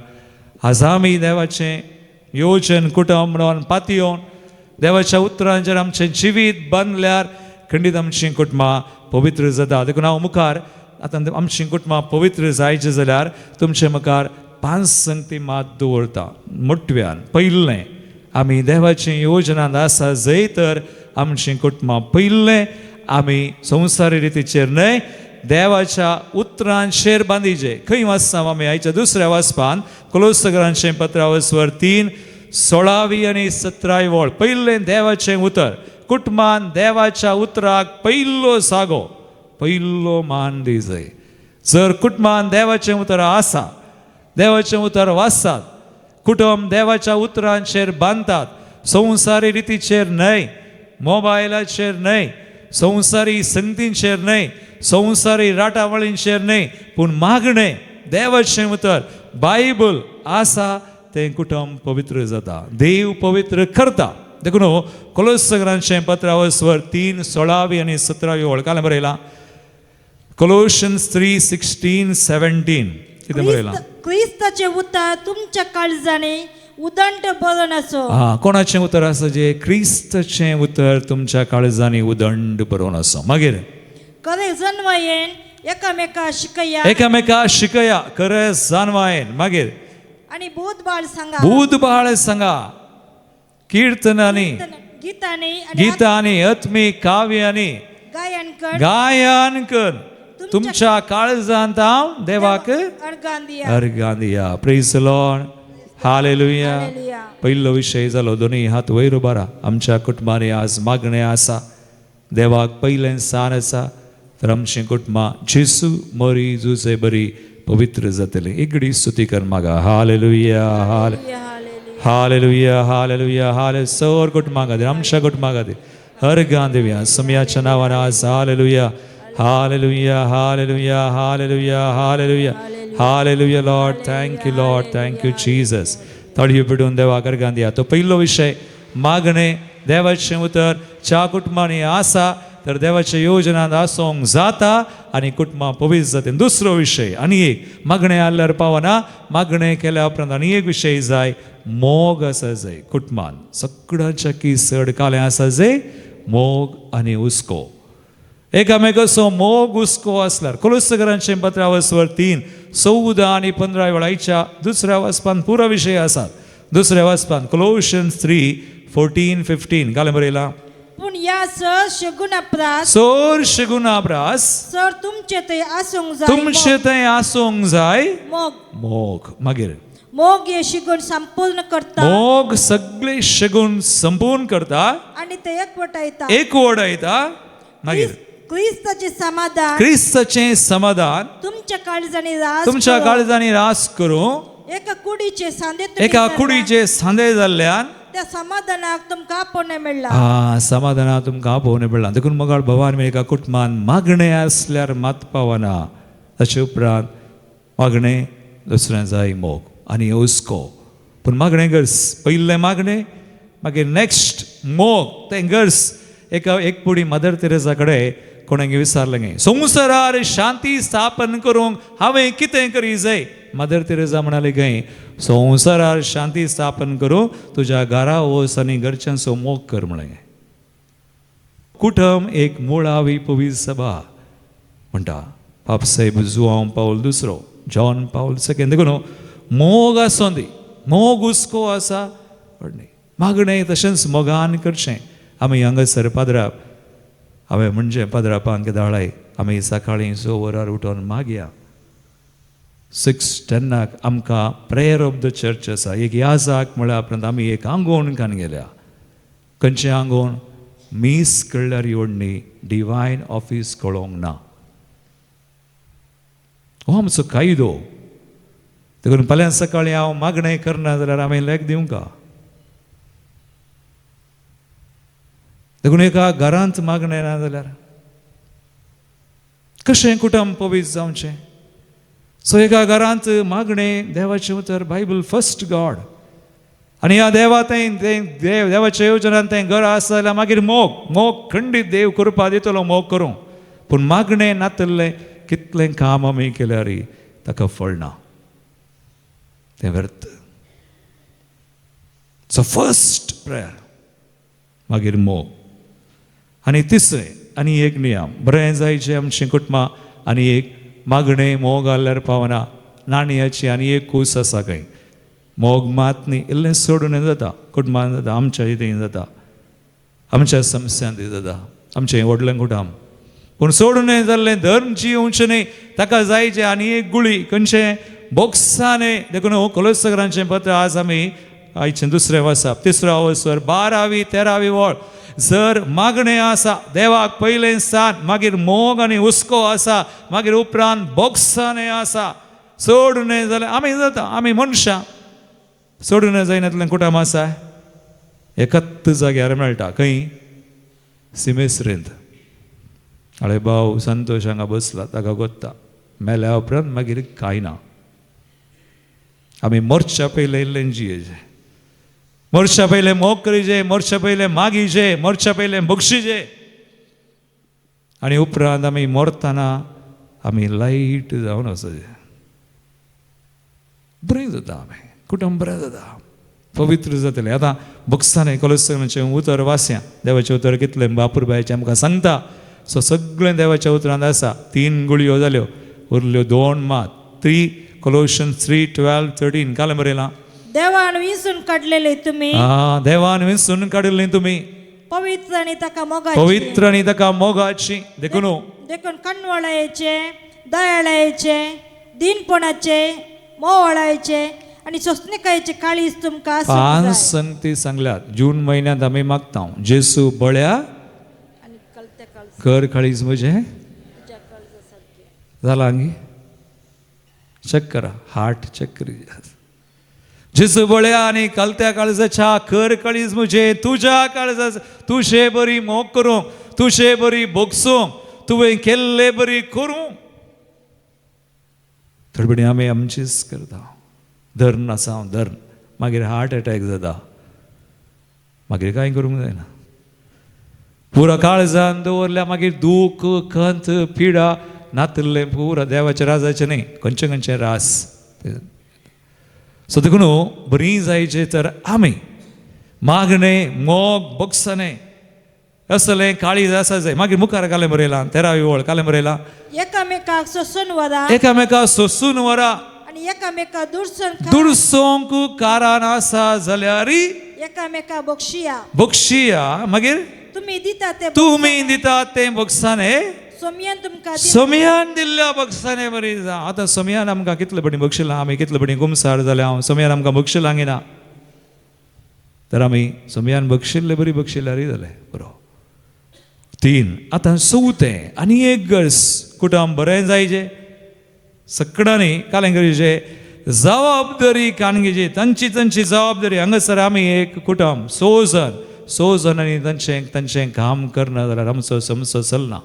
[SPEAKER 3] आजामी देवाचें येवजन कुटुंब म्हणून पातयेवन देवाच्या उतरांचेर आमचें जिवीत बांदल्यार खंडीत आमचीं कुटुंबां पवित्र जाता देखून हांव मुखार आतां आमचीं कुटुंबां पवित्र जायचीं जाल्यार तुमचे मुखार 5 संगती मात दवरता मोठव्यान पयलें आमी देवाची योजनांत आसा जंय तर आमचीं कुटुंबां पयलें आमी संवसारी रितीचेर न्हय देवाच्या उतरांचेर बांदिचे खंय वाचता आमी आयच्या दुसऱ्या वाचपान कोलोसकरांचें पत्रावस्वर 3:16 आनी 17 वळ पयलें देवाचें उतर कुटुंबान देवाच्या उतराक पयलो सागो पयलो मान दी जाय जर कुटुंबान देवाचें उतर आसा देवाचें उतर वाचतात कुटुंब देवाच्या उतरांचेर बांदतात संवसारी रितीचेर न्हय मोबायलाचेर न्हय संवसारी संगतींचेर न्हय संवसारी राटावळींचेर न्हय पूण मागणें देवाचें उतर बायबल आसा तें कुटुंब पवित्र जाता देव पवित्र करता देखून कोलोसकरांचें पत्रावस्वर 3:16 आनी 17 वळ कालें बरयलां कोलोशियन्स 3:16-17 कितें बरयलां
[SPEAKER 5] क्रिस्ताचें उतर तुमच्या काळजांनी उदंड बरोवन आसो
[SPEAKER 3] कोणाचें उतर आसा जे क्रिस्ताचें उतर तुमच्या काळजांनी उदंड बरोवन आसो मागीर
[SPEAKER 5] खरें जन्मयेन
[SPEAKER 3] एकामेका शिकया खरें जानवायेन मागीर
[SPEAKER 5] आनी
[SPEAKER 3] बुधबाळ सांगा कीर्तनांनी गितांनी आत्मीक काव्यांनी गायन कर तुमच्या काळजांत हांव देवाक अर्गां दिया प्रेज द लॉर्ड हालेलुया पयलो विशय जालो दोनी हात वयर उबारा आमच्या कुटुंबांनी आज मागणें आसा देवाक पयलें सान आसा तर आमचीं कुटुंबां जेसू मरी जुजे बरी पवित्र जातले. एक घडी स्तुती कर मागा. हालेलुया, हालेलुया, हालेलुया, हाले सर कुटुंबाखातीर, आमच्या कुटुंबाखातीर अर्गां दिवया समयाच्या नांवान आज. हालेलुया, हालेलुया, हालेलुया, हालेलुया, हालेलुया, हालेलुया Lord. Thank you Lord, thank you Jesus. तळयो पिडून देवाक अर्गां दिया. तो पहिलो विषय मागणे. देवाचें उतर च्या कुटुंबांनी आसा तर देवाच्या योजनांत आसूंक जाता आनी कुटुंबां पवित्र जातलीं. दुसरो विशय आनी एक, मागणें आल्यार पावना, मागणें केल्या उपरांत आनी एक विशय जाय, मोग आसा जाय कुटुंबान. सगळ्यांच्या किसड कालें आसा जाय मोग आनी हुस्को. एकामेकाचो मोग हुस्को आसल्यार कोलोसकारांचें पत्र 3:14 आनी 15 वेळाच्या दुसऱ्या वाचपान पुरो विशय आसात. दुसऱ्या वाचपान कोलोशियन्स 3:14-15 घालें बरयलां.
[SPEAKER 5] पूण ह्या सर शगुनाप्रास
[SPEAKER 3] सोर शगुनाप्रास
[SPEAKER 5] सर तुमचे थंय आसूंक जाय.
[SPEAKER 3] तुमचे थंय आसूंक जाय
[SPEAKER 5] मोग
[SPEAKER 3] मोग. मागीर
[SPEAKER 5] मोग हे शिगूण संपूर्ण करता
[SPEAKER 3] मोग सगळे शगून संपूर्ण करता
[SPEAKER 5] आनी ते एकवटायता.
[SPEAKER 3] एकवटायता. मागीर
[SPEAKER 5] क्रिस्ताचे समाधान
[SPEAKER 3] क्रिस्ताचें समाधान
[SPEAKER 5] तुमच्या काळजांनी रास
[SPEAKER 3] तुमच्या
[SPEAKER 5] करून
[SPEAKER 3] काळजांनी रास करूं.
[SPEAKER 5] एका कुडीचे सांदे तुम्ही
[SPEAKER 3] एका
[SPEAKER 5] धरला.
[SPEAKER 3] कुडीचे सांदे जाल्ल्यान
[SPEAKER 5] त्या समाधानाक तुमकां आपोवणें मेळ्ळां.
[SPEAKER 3] समाधाना तुमकां आपोवणें मेळ्ळां. देखून मोगाळ भवान एका कुटुंबान मागणें आसल्यार मात पावना. ताचे उपरांत मागणें, दुसरें जाय मोग आनी हुस्को. पूण मागणें गरज. पयलें मागणें, मागीर नेक्स्ट मोग तें गरज. एक पुडी मदर तेरेसा कडेन कोणें विचारलें गे, संवसारार शांती स्थापन करूंक हांवें कितें करी जाय. मदर तेरेसा म्हणाली गे, संवसारार शांती स्थापन करूंक तुज्या घरा वच आनी घरच्यांचो मोग कर म्हळें. कुटुंब एक मुळावी पवित्र सभा म्हणटा पापसाहेब जुआंव पावल II, जॉन पावल II. देखून मोग आसूं दी, मोग हुस्को आसा पडली. मागणें तशेंच मोगान करचें. आमी हांगासर पाद्राप, हांवें म्हणजे पाद्रापांक धाडलाय, आमी सकाळीं 6 वरार उठोन मागया. 6:10 आमकां प्रेयर ऑफ द चर्च आसा. एक याजाक म्हळ्या उपरांत आमी एक आंगोण कान गेल्या. खंयचें आंगोण? मीस कळल्यार योडणी डिवायन ऑफिस कळोंक ना. हो आमचो कायदो. देखून फाल्यां सकाळीं हांव मागणें करना जाल्यार हांवें लेख दिवंक का? देखून एका घरांत मागणें ना जाल्यार कशें कुटुंब पवित्र जावचें? सो एका घरांत मागणें, देवाचें उतर, बायबल फर्स्ट गॉड. आनी ह्या देवाच्या योजनांत तें घर आसा जाल्यार मागीर मोग खंडीत देव करपा दितलो मोग करूं. पूण मागणें नातल्लें कितलें काम आमी केल्यारय ताका फळ ना, तें व्यर्थ. सो फर्स्ट प्रेयर, मागीर मोग. आनी तिसरें आनी एक नियम, बरें जायचें आमचें कुटुंबां. आनी एक मागणें मोग आल्यार पावना. नाणयाची आनी एक कूस आसा खंय. मोग मात न्ही, इल्लें सोडून जाता, कुटुंबान जाता, आमच्या हितेन जाता, आमच्या समस्यांत जाता, आमचें व्हडलें कुटुंब. पूण सोडून जाल्लें धर्म जिवचें न्ही, ताका जायचें आनी एक गुळी खंयचें बोक्साने. देखून कोलोसकारांचें पत्र आज आमी आयचें दुसरें वाचप. 3रा अवसर 12वी-13वी वळ. जर मागणें आसा, देवाक पयलें स्थान, मागीर मोग आनी हुस्को आसा, मागीर उपरांत बोक्साने आसा. सोडून जाल्यार आमी जाता, आमी मनशां. सोडून जायनातलें कुटुंब आसा एकच जाग्यार मेळटा. खंय? सिमेस्रेंत. आळे भाव संतोश हांगा बसला, ताका गोत्ता मेल्या उपरांत मागीर कांय ना. आमी मरच्या पयलें इल्लें जियेचें, मरच्या पयलें मोग करीचें, मरच्या पयलें मागीचें, मरच्या पयलें बक्षिचें. आनी उपरांत आमी मरतना आमी लायट जावन वचचें. बरें जाता, आमी कुटुंब बरें जाता, पवित्र जातलें. आतां बक्षांनी कोलोसकारांचें उतर वाचया. देवाचें उतर कितलें बापूरबायचें आमकां सांगता. सो सगळें देवाच्या उतरांत आसा. 3 गुळयो जाल्यो, उरल्यो 2 मात. 3 कोलोशियन्स 3:12-13 काल बरयलां.
[SPEAKER 5] देवान विंसून काडलेले तुमी,
[SPEAKER 3] देवान विंसून काडिल्लीं तुमी
[SPEAKER 5] पवित्र आनी ताका मोगाची,
[SPEAKER 3] पवित्र आनी ताका मोगाची. देखून
[SPEAKER 5] कणवळायेचे, दयाळायेचे, दिनपणाचे, मोवळायचे आनी सोंसणिकायेचे काळीज तुमकां आसूंक
[SPEAKER 3] 5
[SPEAKER 5] जाय.
[SPEAKER 3] संगती सांगल्यात. जून म्हयन्यांत आमी मागता, जेसू बळ्या कर काळीज म्हजें. जाला हांगी चेक करा हार्ट चेक करी जेजू बळ्या आनी कलत्या काळजाच्या खर कळीज मुझे तुझ्या काळजाच तुझे बरी मोग करूंक तुझे बरी भोगसूंक तुवें केल्ले बरी करूंक थोडी आमी आमचीच करता धर्न आसा धर्न मागीर हार्ट अटॅक जाता मागीर कांय करूंक जायना पुरा काळजान दवरल्या मागीर दूख खंत पिडा नातल्ले पुरा देवाच्या राजाचें न्ही खंयचे खंयचे रास सो देखून बरी जायचे तर आमी मागणें मोग बोगसणें असलें काळीज आसा जाय मागीर मुखार कालें बरयलां 13वी ओळ कालें बरयलां
[SPEAKER 5] एकामेकाक सोसून वरा
[SPEAKER 3] एकामेका सोसून व्हरा
[SPEAKER 5] आनी एकामेका दुडसून
[SPEAKER 3] दुडसोंक कारण आसा जाल्यार
[SPEAKER 5] एकामेका बक्षिया
[SPEAKER 3] बक्षिया मागीर
[SPEAKER 5] तुम्ही दिता ते
[SPEAKER 3] तुमी दितात तें बक्षाने
[SPEAKER 5] सोमयान तुमकां
[SPEAKER 3] सोमयान दिल्ल्या बक्षाने बरी जा आतां सोमयान आमकां कितले बडी बक्षिलां आमी कितले बडी गुमसार जाल्या हांव सोमयान आमकां बक्षिलां घेना तर आमी सोमयान बक्षिल्ले बरी बक्षिल्यारय जाले बरो 3 आतां 4थें आनी एक गरज कुटुंब बरें जायचें सगळ्यांनी कालेंगरीचे जबाबदारी काणगेची तांची जबाबदारी हांगासर आमी एक कुटुंब 100 जणांनी तांचें काम करना जाल्यार आमचो समसो चलना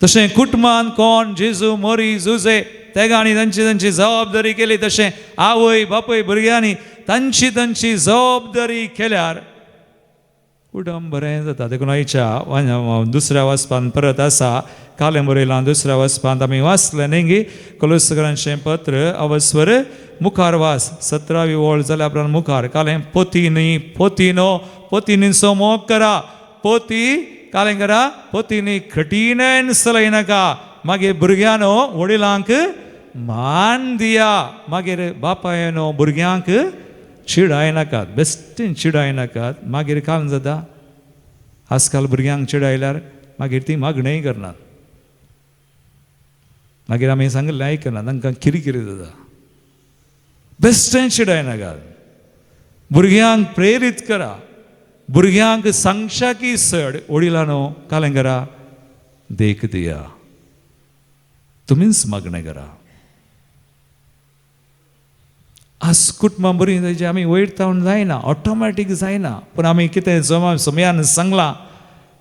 [SPEAKER 3] तशें कुटुंबान कोण जेजू मोरी जुजे तेगांनी तांची जबाबदारी केली तशें आवय बापय भुरग्यांनी तांची जबाबदारी केल्यार कुटुंब बरें जाता देखून आयच्या दुसऱ्या वाचपान परत आसा कालें बरयलां दुसऱ्या वाचपांत आमी वाचलें न्ही कोलोसकरांचें पत्र अवस्वर मुखार वास 17वी ओळ जाल्या उपरांत मुखार कालें पोतीनीचो मोग करा पोती कालें करा पोतीनी खटीन सलय नाका मागीर भुरग्यानो वडिलांक मान दिया मागीर बापायनो भुरग्यांक चिडाय नाकात बेश्टीन चिडाय नाकात मागीर काम जाता आजकाल भुरग्यांक चिडायल्यार मागीर ती मागणेय करनात मागीर आमी सांगलें आयकना तांकां किरकिरी जाता बेश्टें चिडाय नाकात भुरग्यांक प्रेरीत करा भुरग्यांक सांगशा की सड वडिलांनो कालें करा देख दिया तुमीच मागणें करा आज कुटुंबां बरी जायची आमी वयर तावन जायना ऑटोमॅटीक जायना पूण आमी कितें सोमयान सांगलां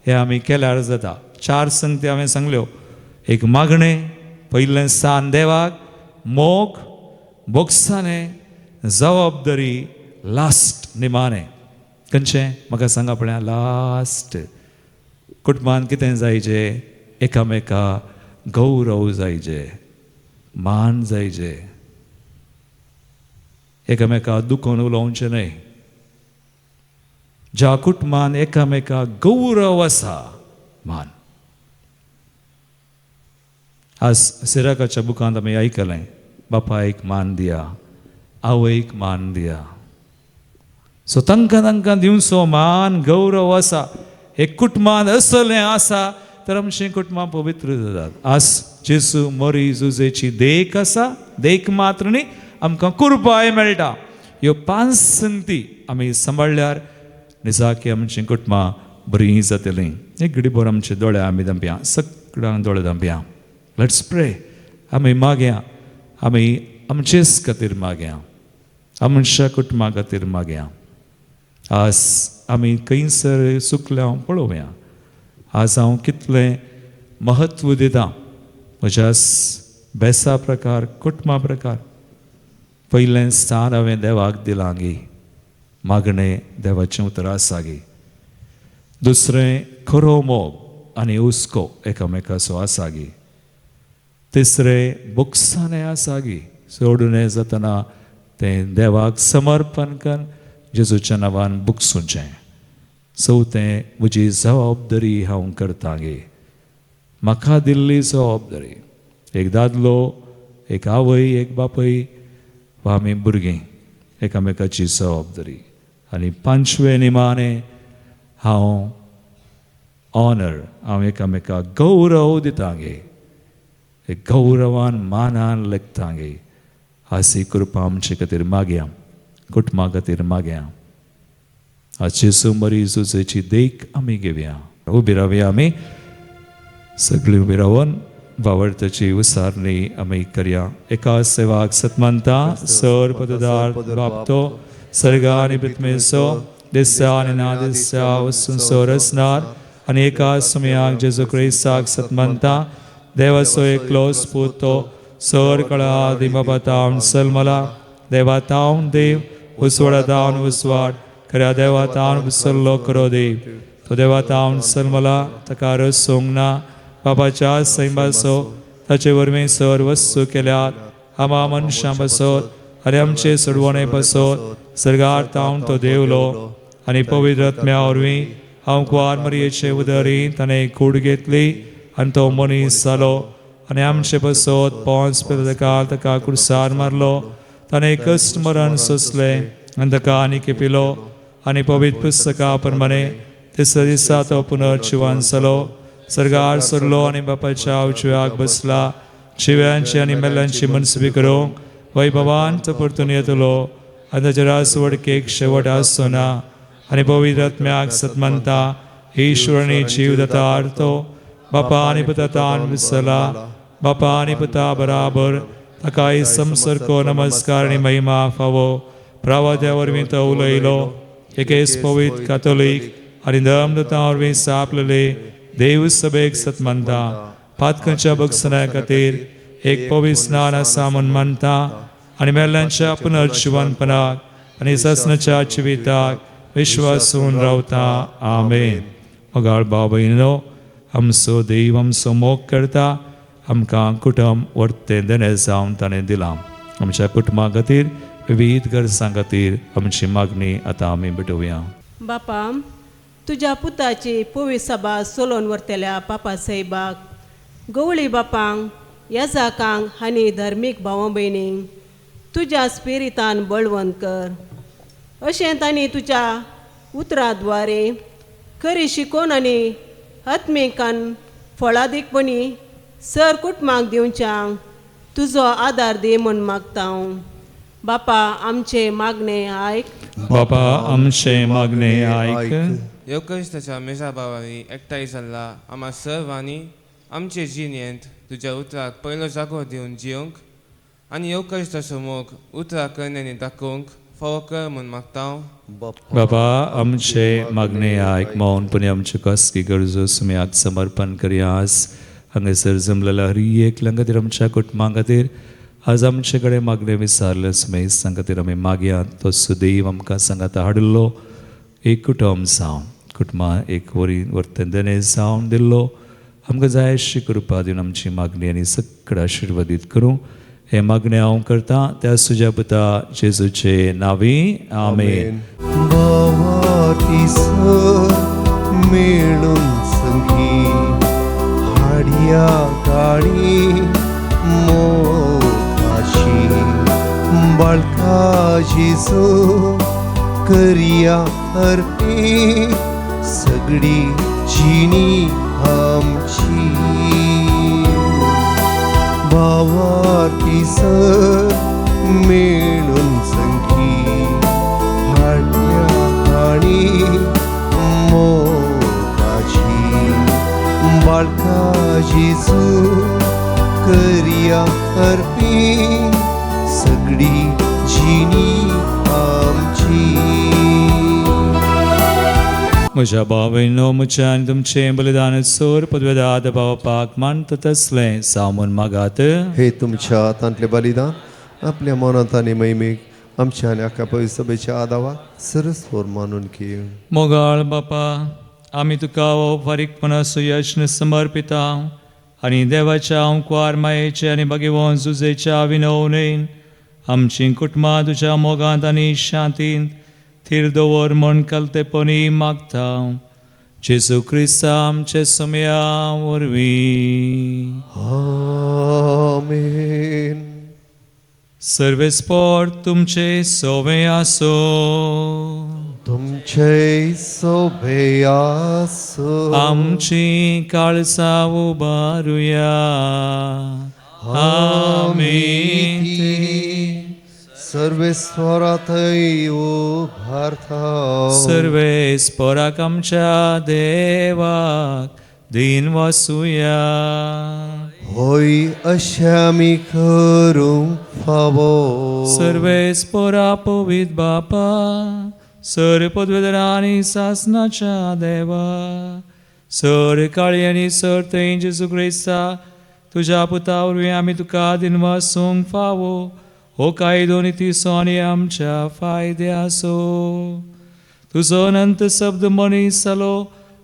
[SPEAKER 3] हें आमी केल्यार जाता 4 संगती हांवें सांगल्यो एक मागणें पयलें स्थान देवाक मोग बोगसाणें जबाबदारी लास्ट निमाणें खंयचें म्हाका सांगा पळया लास्ट कुटुंबान कितें जायचें एकामेका गौरव जायचे मान जायचे एकामेका दुखोवन उलोवचें न्हय ज्या कुटुंबान एकामेका गौरव आसा मान आज सिराकाच्या बुकांत आमी आयकलें बापायक मान दिया आवयक मान दिया सो तांकां दिवचो मान गौरव आसा एक कुटुंबान असलें आसा तर आमचें कुटुंबां पवित्र जातात आज जेजू मरी जुजेची देख आसा देख मात्र न्ही आमकां कुरबाय मेळटा ह्यो 5 संगती आमी सांबाळल्यार निजाकी आमचीं कुटुंबां बरीं जातलीं एक घडीभर आमचे दोळे आमी धांपया सगळ्यांक दोळे धांपया लेट्स प्रे आमी मागया आमी आमचेच खातीर मागया आमच्या कुटुंबा खातीर मागया आज आमी खंयसर चुकल्या पळोवया आज हांव कितलें महत्व दितां म्हज्या बेसा प्रकार कुटुंबा प्रकार पयलें स्थान हांवें देवाक दिलां गे मागणें देवाचें उतर आसा गे दुसरें खरो मोग आनी हुस्को एकामेकाचो आसा गे तिसरें बुकसाणें आसा गे सोडून जातना तें देवाक समर्पण कर जेजूच्या नांवान बुकसूचें चवथें म्हजी जबाबदारी हांव करतां गे म्हाका दिल्ली जबाबदारी एक दादलो एक आवय एक बापय वा आमी भुरगीं एकामेकाची जबाबदारी आनी 5वें निमाणें हांव ऑनर हांव एकामेकाक गौरव दितां गे एक गौरवान मानान लेखतां गे हाची कृपा आमचे खातीर मागया कुटुंबा खातीर मागया आज जेजू मरी जुजेची देख आमी घेवया उबी रावया आमी सगळीं उबी रावन वावरताची उसारणी आमी करया. एका सेवाक सतमंता सर पददार बापतो सर्गा आनी पृथ्वीचो दिसा आनी ना दिसा वचून सर असणार आनी एका समयाक जेजू क्रिस्ताक सतमंता देवाचो एकलो स्पुतो सर कळा दिमाबा तावन सलमला देवा तावन देव उसवाडा तावन उसवाड खऱ्या देवा तावन उसल्लो करो देव तो देवा तावन सलमला ताका रस सोंग ना बापाच्या सैंबासो ताचे वरवीं सर वस्तू केल्यात आमा मनशां बसत आनी आमचे सोडवणे बसत सर्गार तावन तो देवलो आनी पवित्र आत्म्या वरवीं हांव कुवार मरयेचे उदरी ताणें कूड घेतली आनी तो मनीस जालो आनी आमचे बसत पोंच पिलकाल ताका कुडसार मारलो ताणें कश्ट मरण सोंसलें आनी ताका आनीक पिलो आनी पवित्र पुस्तका प्रमाणे तिसऱ्या दिसा तो पुनर्जिवन जालो सर्गार सरलो आनी बापाच्या उजव्याक बसला जिव्यांची आनी मेल्यांची मनसुबी करूंक वैभवान तो परतून येतलो आनी ताच्या रासवडकेक शेवट आसचो ना आनी पवित्र आत्म्याक सतमंता ईश्वरानी जीव दाता आरतो बापा आनी पुता तान विसरला बापा आनी पुता बराबर ताकाय समसरको नमस्कार आनी महिमा फावो प्रावाद्या वरवीं तो उलयलो एकेच पवित्र कातोलीक आनी धर्मदूतां वरवीं सापलेले देव सभेक सतमंता पातकांच्या बक्षना खातीर एक पवित्र स्नान आसा म्हूण मानता आनी मेल्यांच्या पुनर्जिवनपणाक आनी ससनाच्या जिविताक विश्वासून रावता आमेन. मोगाळ भाव भयणो आमचो देव आमचो मोग करता आमकां कुटुंब वर्तें देणे जावन ताणें दिलां. आमच्या कुटुंबा खातीर विविध गरजां खातीर आमची मागणी आतां आमी भेटोवया.
[SPEAKER 8] बापा तुज्या पुताची पवित्र सभा सोलोन व्हरतल्या पापा साहेबाक गवळी बापांक येजाकांक आनी धर्मीक भावां भयणींक तुज्या स्पिरितान बळवंत कर. अशें तांणी तुज्या उतराद्वारे खरी शिकोवन आनी आत्मिकान फळादीकपणी सर कुटुंबाक दिवच्यांक तुजो आदार दी म्हूण मागता हांव. बापा आमचे मागणे आयक.
[SPEAKER 3] बापा आमचे मागणे आयक.
[SPEAKER 2] योगकरिस्ताच्या मेजा भावांनी एकठांय जाल्ला आम्हा सर्वांनी आमचे जिणेंत तुज्या उतराक पयलो जागो दिवन जियोंक आनी योगकरिस्ताचो मोग उतरां करण्यानी दाखोवंक फावो कर म्हूण मागता हांव.
[SPEAKER 3] बाबा आमचे मागणे आयक. मौनपणे आमचे कसकी गरजो सुमयाक समर्पण करयास हांगासर जमलेल्या हर एकल्या खातीर आमच्या कुटुंबां खातीर आज आमचे कडेन मागणे विचारले सुमेसां खातीर आमी मागया. तो सुदैव आमकां सांगात हाडिल्लो एक कुटुंब जावन कुटुंबां एक वर्तें देणे जावन दिल्लो आमकां जाय अशी कृपा दिवन आमची मागणी आनी सगळें आशिर्वादीत करूं हे मागणे हांव करता त्या सुज्या पुता जेजूचे नांवी आमेन.
[SPEAKER 9] भावाती सर मेळून संगी हाडया गाडी मोगाची बाळका जेजू करिया अर्पी सगळी जिणी आमची. भावार्थी सर मेळून संगी हाडया गाडी मोगाची बाळका जेजू करिया अर्पी सगळी जिणी आमची.
[SPEAKER 3] म्हज्या भावयनो म्हज्या आनी तुमचें बलिदान सोर पदवेदाद पावपाक मानता तसलें सामून मागात.
[SPEAKER 9] हे तुमच्या हातांतलें बलिदान आपल्या मनांत आनी मैमीक आमच्या आनी आख्या पवित्र सभेच्या आदावा सरस्वर मानून की.
[SPEAKER 3] मोगाळ बापा आमी तुका हो फारीकपणाचो यत्न समर्पिता आनी देवाच्या कुवार मायेचे आनी भगिवोन जुजेच्या विनवणेन आमचीं कुटुंबां तुज्या मोगांत आनी शांतींत थीर दवर म्हण कलतेपणी मागता. जेजू क्रिस्ता आमचे सुमया वरवीं.
[SPEAKER 9] आमेन.
[SPEAKER 3] सर्वेस्पोर तुमचे सोवे आसो.
[SPEAKER 9] तुमचे सोबे आसो.
[SPEAKER 3] आमची काळजा उबारुया. आमेन.
[SPEAKER 9] सर्वेस्वराथय उभारता.
[SPEAKER 3] सर्वेस्पोराक आमच्या देवाक दिन वासुया.
[SPEAKER 9] होय अशें आमी करूंक फावो
[SPEAKER 3] सर्वेस पोरा पवित बापा सर पदवेदर आनी सासनाच्या देवा सर काळी आनी सर थंय जेजू क्रिस्ता तुज्या पुता वरवीं आमी तुका दिनवासूंक फावो हो कायदो नितीसो आनी आमच्या फायद्याचो तुजो अनंत शब्द मनीस जालो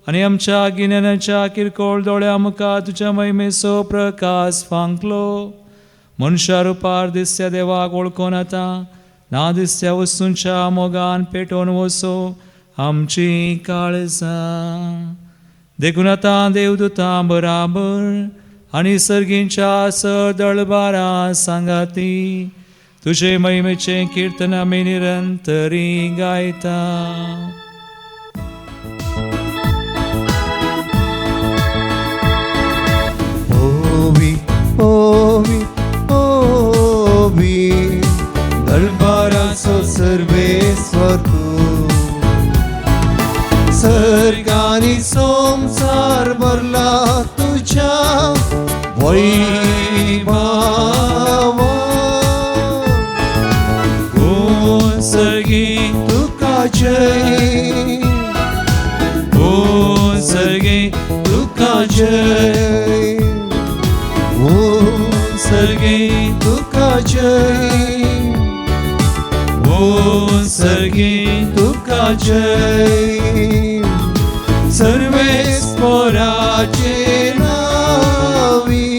[SPEAKER 3] आनी आमच्या गिन्यानाच्या किरकोळ दोळ्या मुखार तुज्या महिमेचो प्रकाश फांकलो मनशा रुपार दिसत्या देवाक वळखून आतां ना दिसत्या वस्तूंच्या मोगान पेटोवन वचो आमची काळजां देखून आतां देवदूतां बराबर आनी सर्गींच्या सर दळबारां सांगाती तुजे महिमेचें कीर्तन आमी निरंतरी गायता
[SPEAKER 9] ओवी ओवी ओवी दरबाराचो सर्वेस्वर तूं सर्गानी संसार भरला तुझ्या वैभवान
[SPEAKER 3] ओ सर्गी
[SPEAKER 9] तुका जय
[SPEAKER 3] ओ सर्गी
[SPEAKER 9] तुका जय
[SPEAKER 3] ओ सर्गी
[SPEAKER 9] तुका जय
[SPEAKER 3] ओ सर्गी
[SPEAKER 9] तुका जय सर्वेस्वराचे नावी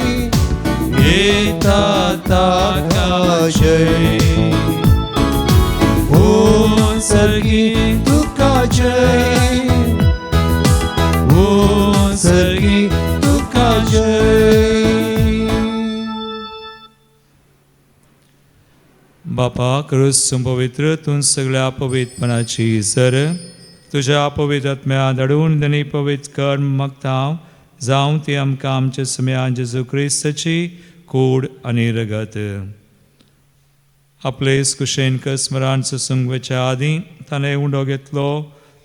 [SPEAKER 3] येता ताका जय ओ सर्गी
[SPEAKER 9] तुका जय
[SPEAKER 3] ओ सर्गी
[SPEAKER 9] तुका जय
[SPEAKER 3] बापा क्रिस्त पवित्र तूं सगळ्या पवित्रपणाची सर तुज्या पवित्र आत्म्या धाडून आनी पवित्र कर्म मागता जावं ती आमकां आमच्या समेळान जेजू क्रिस्ताची कूड आनी रगत आपले कुशेन स्मरांचो संगवेच्या आदीं ताणें उंडो घेतलो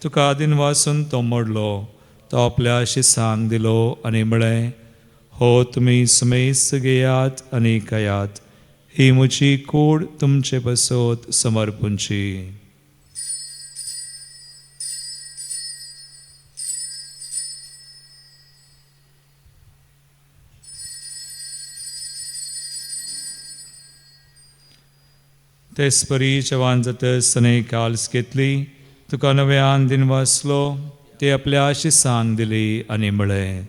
[SPEAKER 3] तुका आदीन वासून तो मोडलो तो आपल्या शिसांक दिलो आनी म्हळें हो तुमी समेस्त घेयात आनी खायात ही म्हजी कूड तुमचे बसोत समर्पूंची तेच परी जवान जातस ताणें काल्स घेतली तुका नव्यान दिन वाचलो ते आपल्या शिसांक दिली आनी म्हळें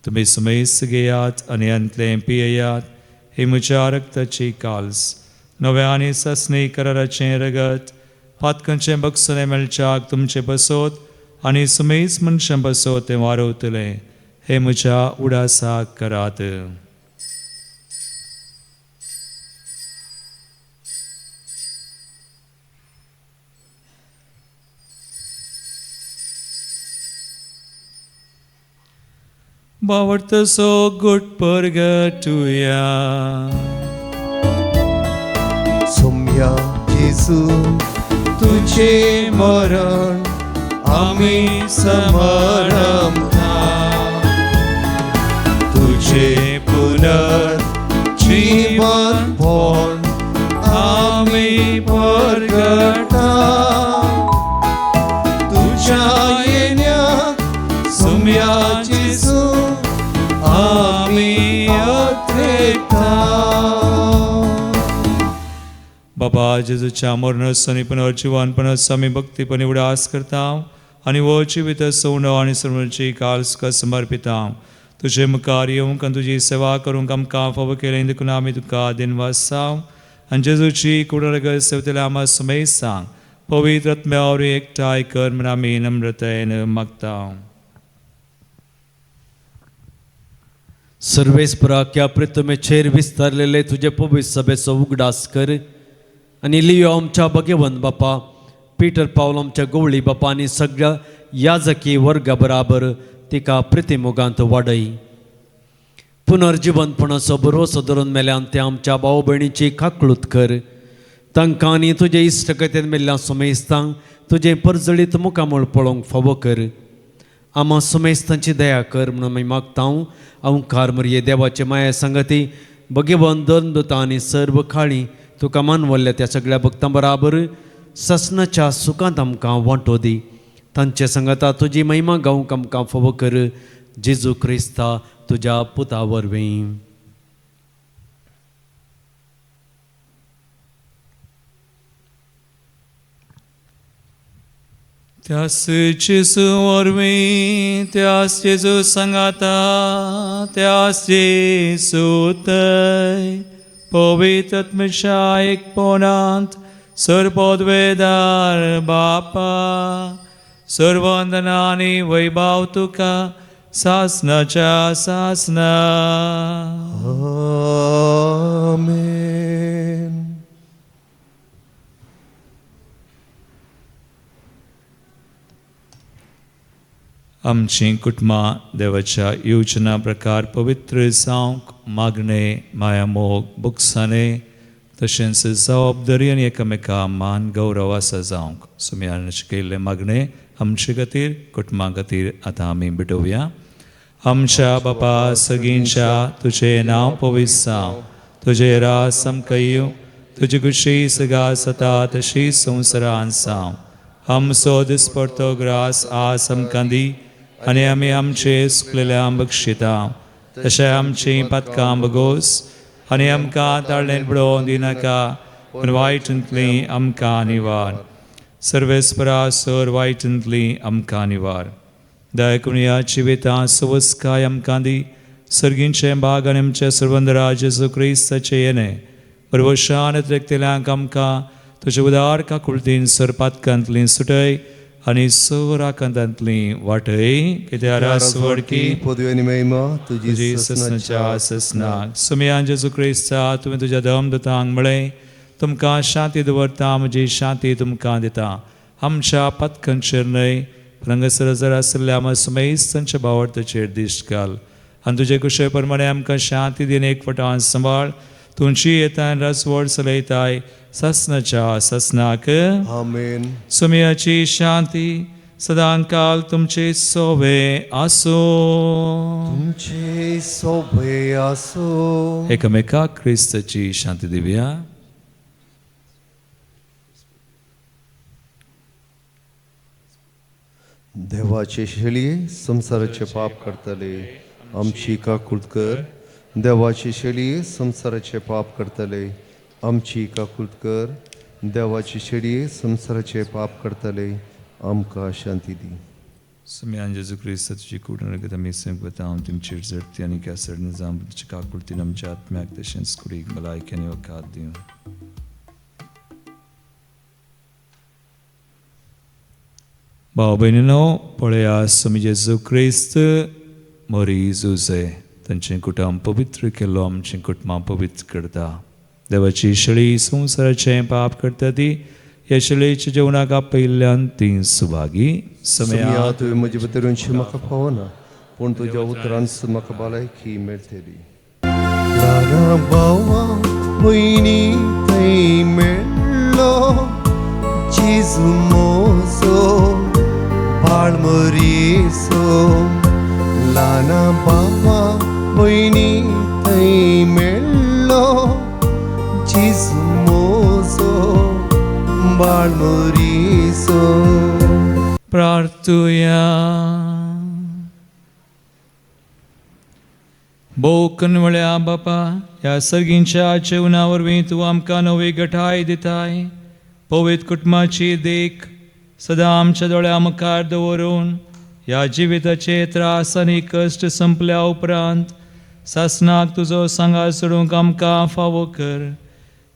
[SPEAKER 3] तुमी समेस्त घेयात आनी अंतलें पियेयात ही म्हज्या रक्ताची काल्स नव्या आनी सस्ने कराराचें रगत पातकांचें बक्षलें मेळच्याक तुमचे बसोत आनी समेस्त मनशां बसोत तें वारोवतलें हे म्हज्या उडासाक करात बावडतसो गुट परगटुया
[SPEAKER 9] सोम्या जेजू तुझे मरण आमी समरमता तुझे पुनर्जीवन भोन आमी परगटा तुझ्या येण्याक सोम्या जेजू आमी अत्रेता
[SPEAKER 3] बाबा जेजूच्या मरणसनी पुनर्जीवनपणाचो आमी भक्तीपणी उडास करता आनी वो जिवीत सोवणो आनी सर्वांची काल्सका समर्पिता तुजे मुखार येवंक आनी तुजी सेवा करूंक आमकां फावो केलें देखून आमी तुका दिनवासाव आनी जेजूची कुडरगत सेवतले आमा समेत सांग पवित्र आत्म्यावर एकठांय कर म्हण आमी नम्रतायेन मागता
[SPEAKER 7] सर्वेस्पराक्या प्रितमेचेर विस्तारलेले तुझे पवित्र सभेचो उगडास कर आनी लियो आमच्या भगवंत बापा पीटर पावल आमच्या गवळी बापा आनी सगळ्या याजकी वर्गा बराबर तिका प्रितिमोगांत वाडय पुनर्जीवनपणाचो भरोसो धरून मेल्यान ते आमच्या भाव भयणीची काकळूत कर तांकां आनी तुजे इश्टकतेन मेल्ल्या समेस्तांक तुजें परजळीत मुखामळ पळोवंक फावो कर आम्हा सुमेस्तांची दया कर म्हणून आमी मागतां अवकार मरिये देवाचे माया संगती भगवान दोता आनी सर्व खाळी तुका मानवल्ल्या त्या सगळ्या भक्तां बराबर ससनाच्या सुखांत आमकां वांटो दी. तांचे संगता तुजी महिमा गावंक आमकां फावो कर. जेजू क्रिस्ता तुज्या पुता वरवीं.
[SPEAKER 3] त्यास जेजू वरवीं त्यास जेजू सांगाता त्यास जेजू थंय पवित्र आत्म्याच्या एकपणांत सर्वोद्वेदार बापा सर्ववंदना आनी वैभव तुका सासनाच्या सासना.
[SPEAKER 9] आमेन.
[SPEAKER 3] आमची कुटुंबां देवाच्या योजना प्रकार पवित्र जावंक मागणे माया मोग बुकसाने तशेंच जबाबदारी आनी एकामेका मान गौरव आसा जावंक सुमयान केल्ले मागणे आमचे खातीर कुटुंबां खातीर आतां आमी बिटोवया. आमच्या बापा सगळींच्या तुजें नांव पवित्र जावं तुजें रास आमकां येवं तुजी खुशी सगा जाता तशी संवसारांत जावं. आमचो दिसपडटो ग्रास आज आमकां दी आनी आमी आमचे सुकलेल्यांक बक्षिता तशें आमची पातकां बगोस आनी आमकां ताळ्ळें पडोवन दिनाका पूण वायटांतली आमकां निवार. सर्वेस्परा सर वायटांतली आमकां निवार. दया करून ह्या जिवितां सवस्काय आमकां दी. सर्गींचे बाग आनी आमचे सर्वंदरा जेजू क्रिस्ताचे येणे परवशान त्रेकतेल्यांक आमकां तुजे उदार काकुळतीन सर पातकांतली सुटय आनी सोराकांतांतली वाटय कित्याक रासवडकी
[SPEAKER 9] पदवी आनी महिमा
[SPEAKER 3] तुजी ससनाच्या ससनाक. सुमयान जेजू क्रिस्ता तुवें तुज्या धर्मदूतांक म्हळें तुमकां शांती दवरता म्हजी शांती तुमकां दिता. आमच्या पातकांचेर न्हय पण हांगासर जर आसल्या आमच्या सुमेस्तांच्या भावार्थाचेर दिश्ट घाल आनी तुजे कुशे प्रमाणे आमकां शांती दिन एकवटान सांबाळ. तुमची येताय रासवड चलयताय ससनाच्या ससनाक.
[SPEAKER 9] आमेन.
[SPEAKER 3] सुमयाची शांती सदां काल तुमचे सोबे आसो.
[SPEAKER 9] तुमचे सोबे आसो.
[SPEAKER 3] एकामेकाक क्रिस्ताची शांती दिवया.
[SPEAKER 9] देवाचे शेळये संसाराचे पाप करतले आमची काकूळ कर. देवाचे शेळये संसाराचे पाप करतले आमची काकूळ कर. देवाची शेळये संसाराचे पाप करतले आमकां शांती दी.
[SPEAKER 3] सुमयान जेजू क्रिस्त तुजी कुडणगत आमी संगता हांव तुमचेर जडती आनी केसर जावं तुजे काकुळतीन आमच्या आत्म्याक तशेंच कुडीक भलायकेनी वखाद दिवं. भाव भयणीनो पळया सुमी जेजू क्रिस्त मोरी झुजे तांचें कुटुंब पवित्र केलो आमचें कुटुंबां पवित्र करता. देवाची शेळी संवसाराचें पाप करता ती ह्या शेळयेच्या जेवणाक आपयल्ल्यान ती सुभागी.
[SPEAKER 9] समया तुवें म्हजे भितरूनशी म्हाका पावना पूण तुज्या उतरांत म्हाका भलायकी मेळटली. ल्हान भावा भयणी थंय मेळ्ळो जेजू मोजो बाळ मरीसो. ल्हान भावा भयणी थंय मेळ्ळो जेजू मोजो बाळ मरीसो.
[SPEAKER 3] प्रार्थुया. भोव कनवळ्या बापा ह्या सर्गींच्या जेवणा वरवीं तूं आमकां नवी घटाय दिताय. पवित्र कुटुंबाची देख सदां आमच्या दोळ्या मुखार दवरून ह्या जिविताचे त्रास आनी कश्ट संपल्या उपरांत सासनाक तुजो सांगार सोडूंक आमकां फावो कर.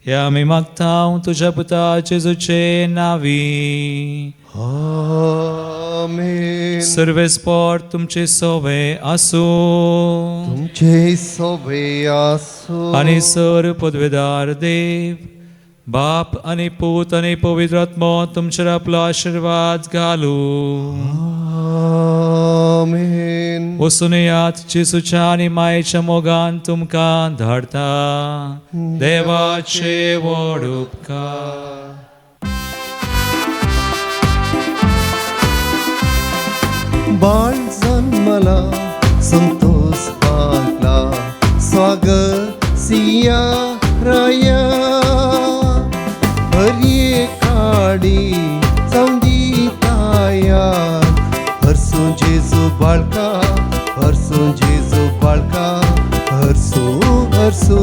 [SPEAKER 3] हे आमी मागता तुज्या पुता जेजूचे नांवी.
[SPEAKER 9] आमेन.
[SPEAKER 3] सर्वेस्पोर तुमचे सोबे आसो.
[SPEAKER 9] तुमचे सोबे आसो.
[SPEAKER 3] आनी सर पदवेदार देव बाप आनी पूत आनी पवित्र आत्मो तुमचेर आपलो आशिर्वाद घालू.
[SPEAKER 9] आमेन.
[SPEAKER 3] वचून यात जेजूच्या आनी मायेच्या मोगान तुमकां धाडटा. देवाचे व्हड उपकार.
[SPEAKER 9] बाळ जन्मला संतोष हाकला स्वागत सिया राया हरिये काडी चौंदी ताया हरसो जेजू बाळका हरसो जेजू बाळका हरसो हरसो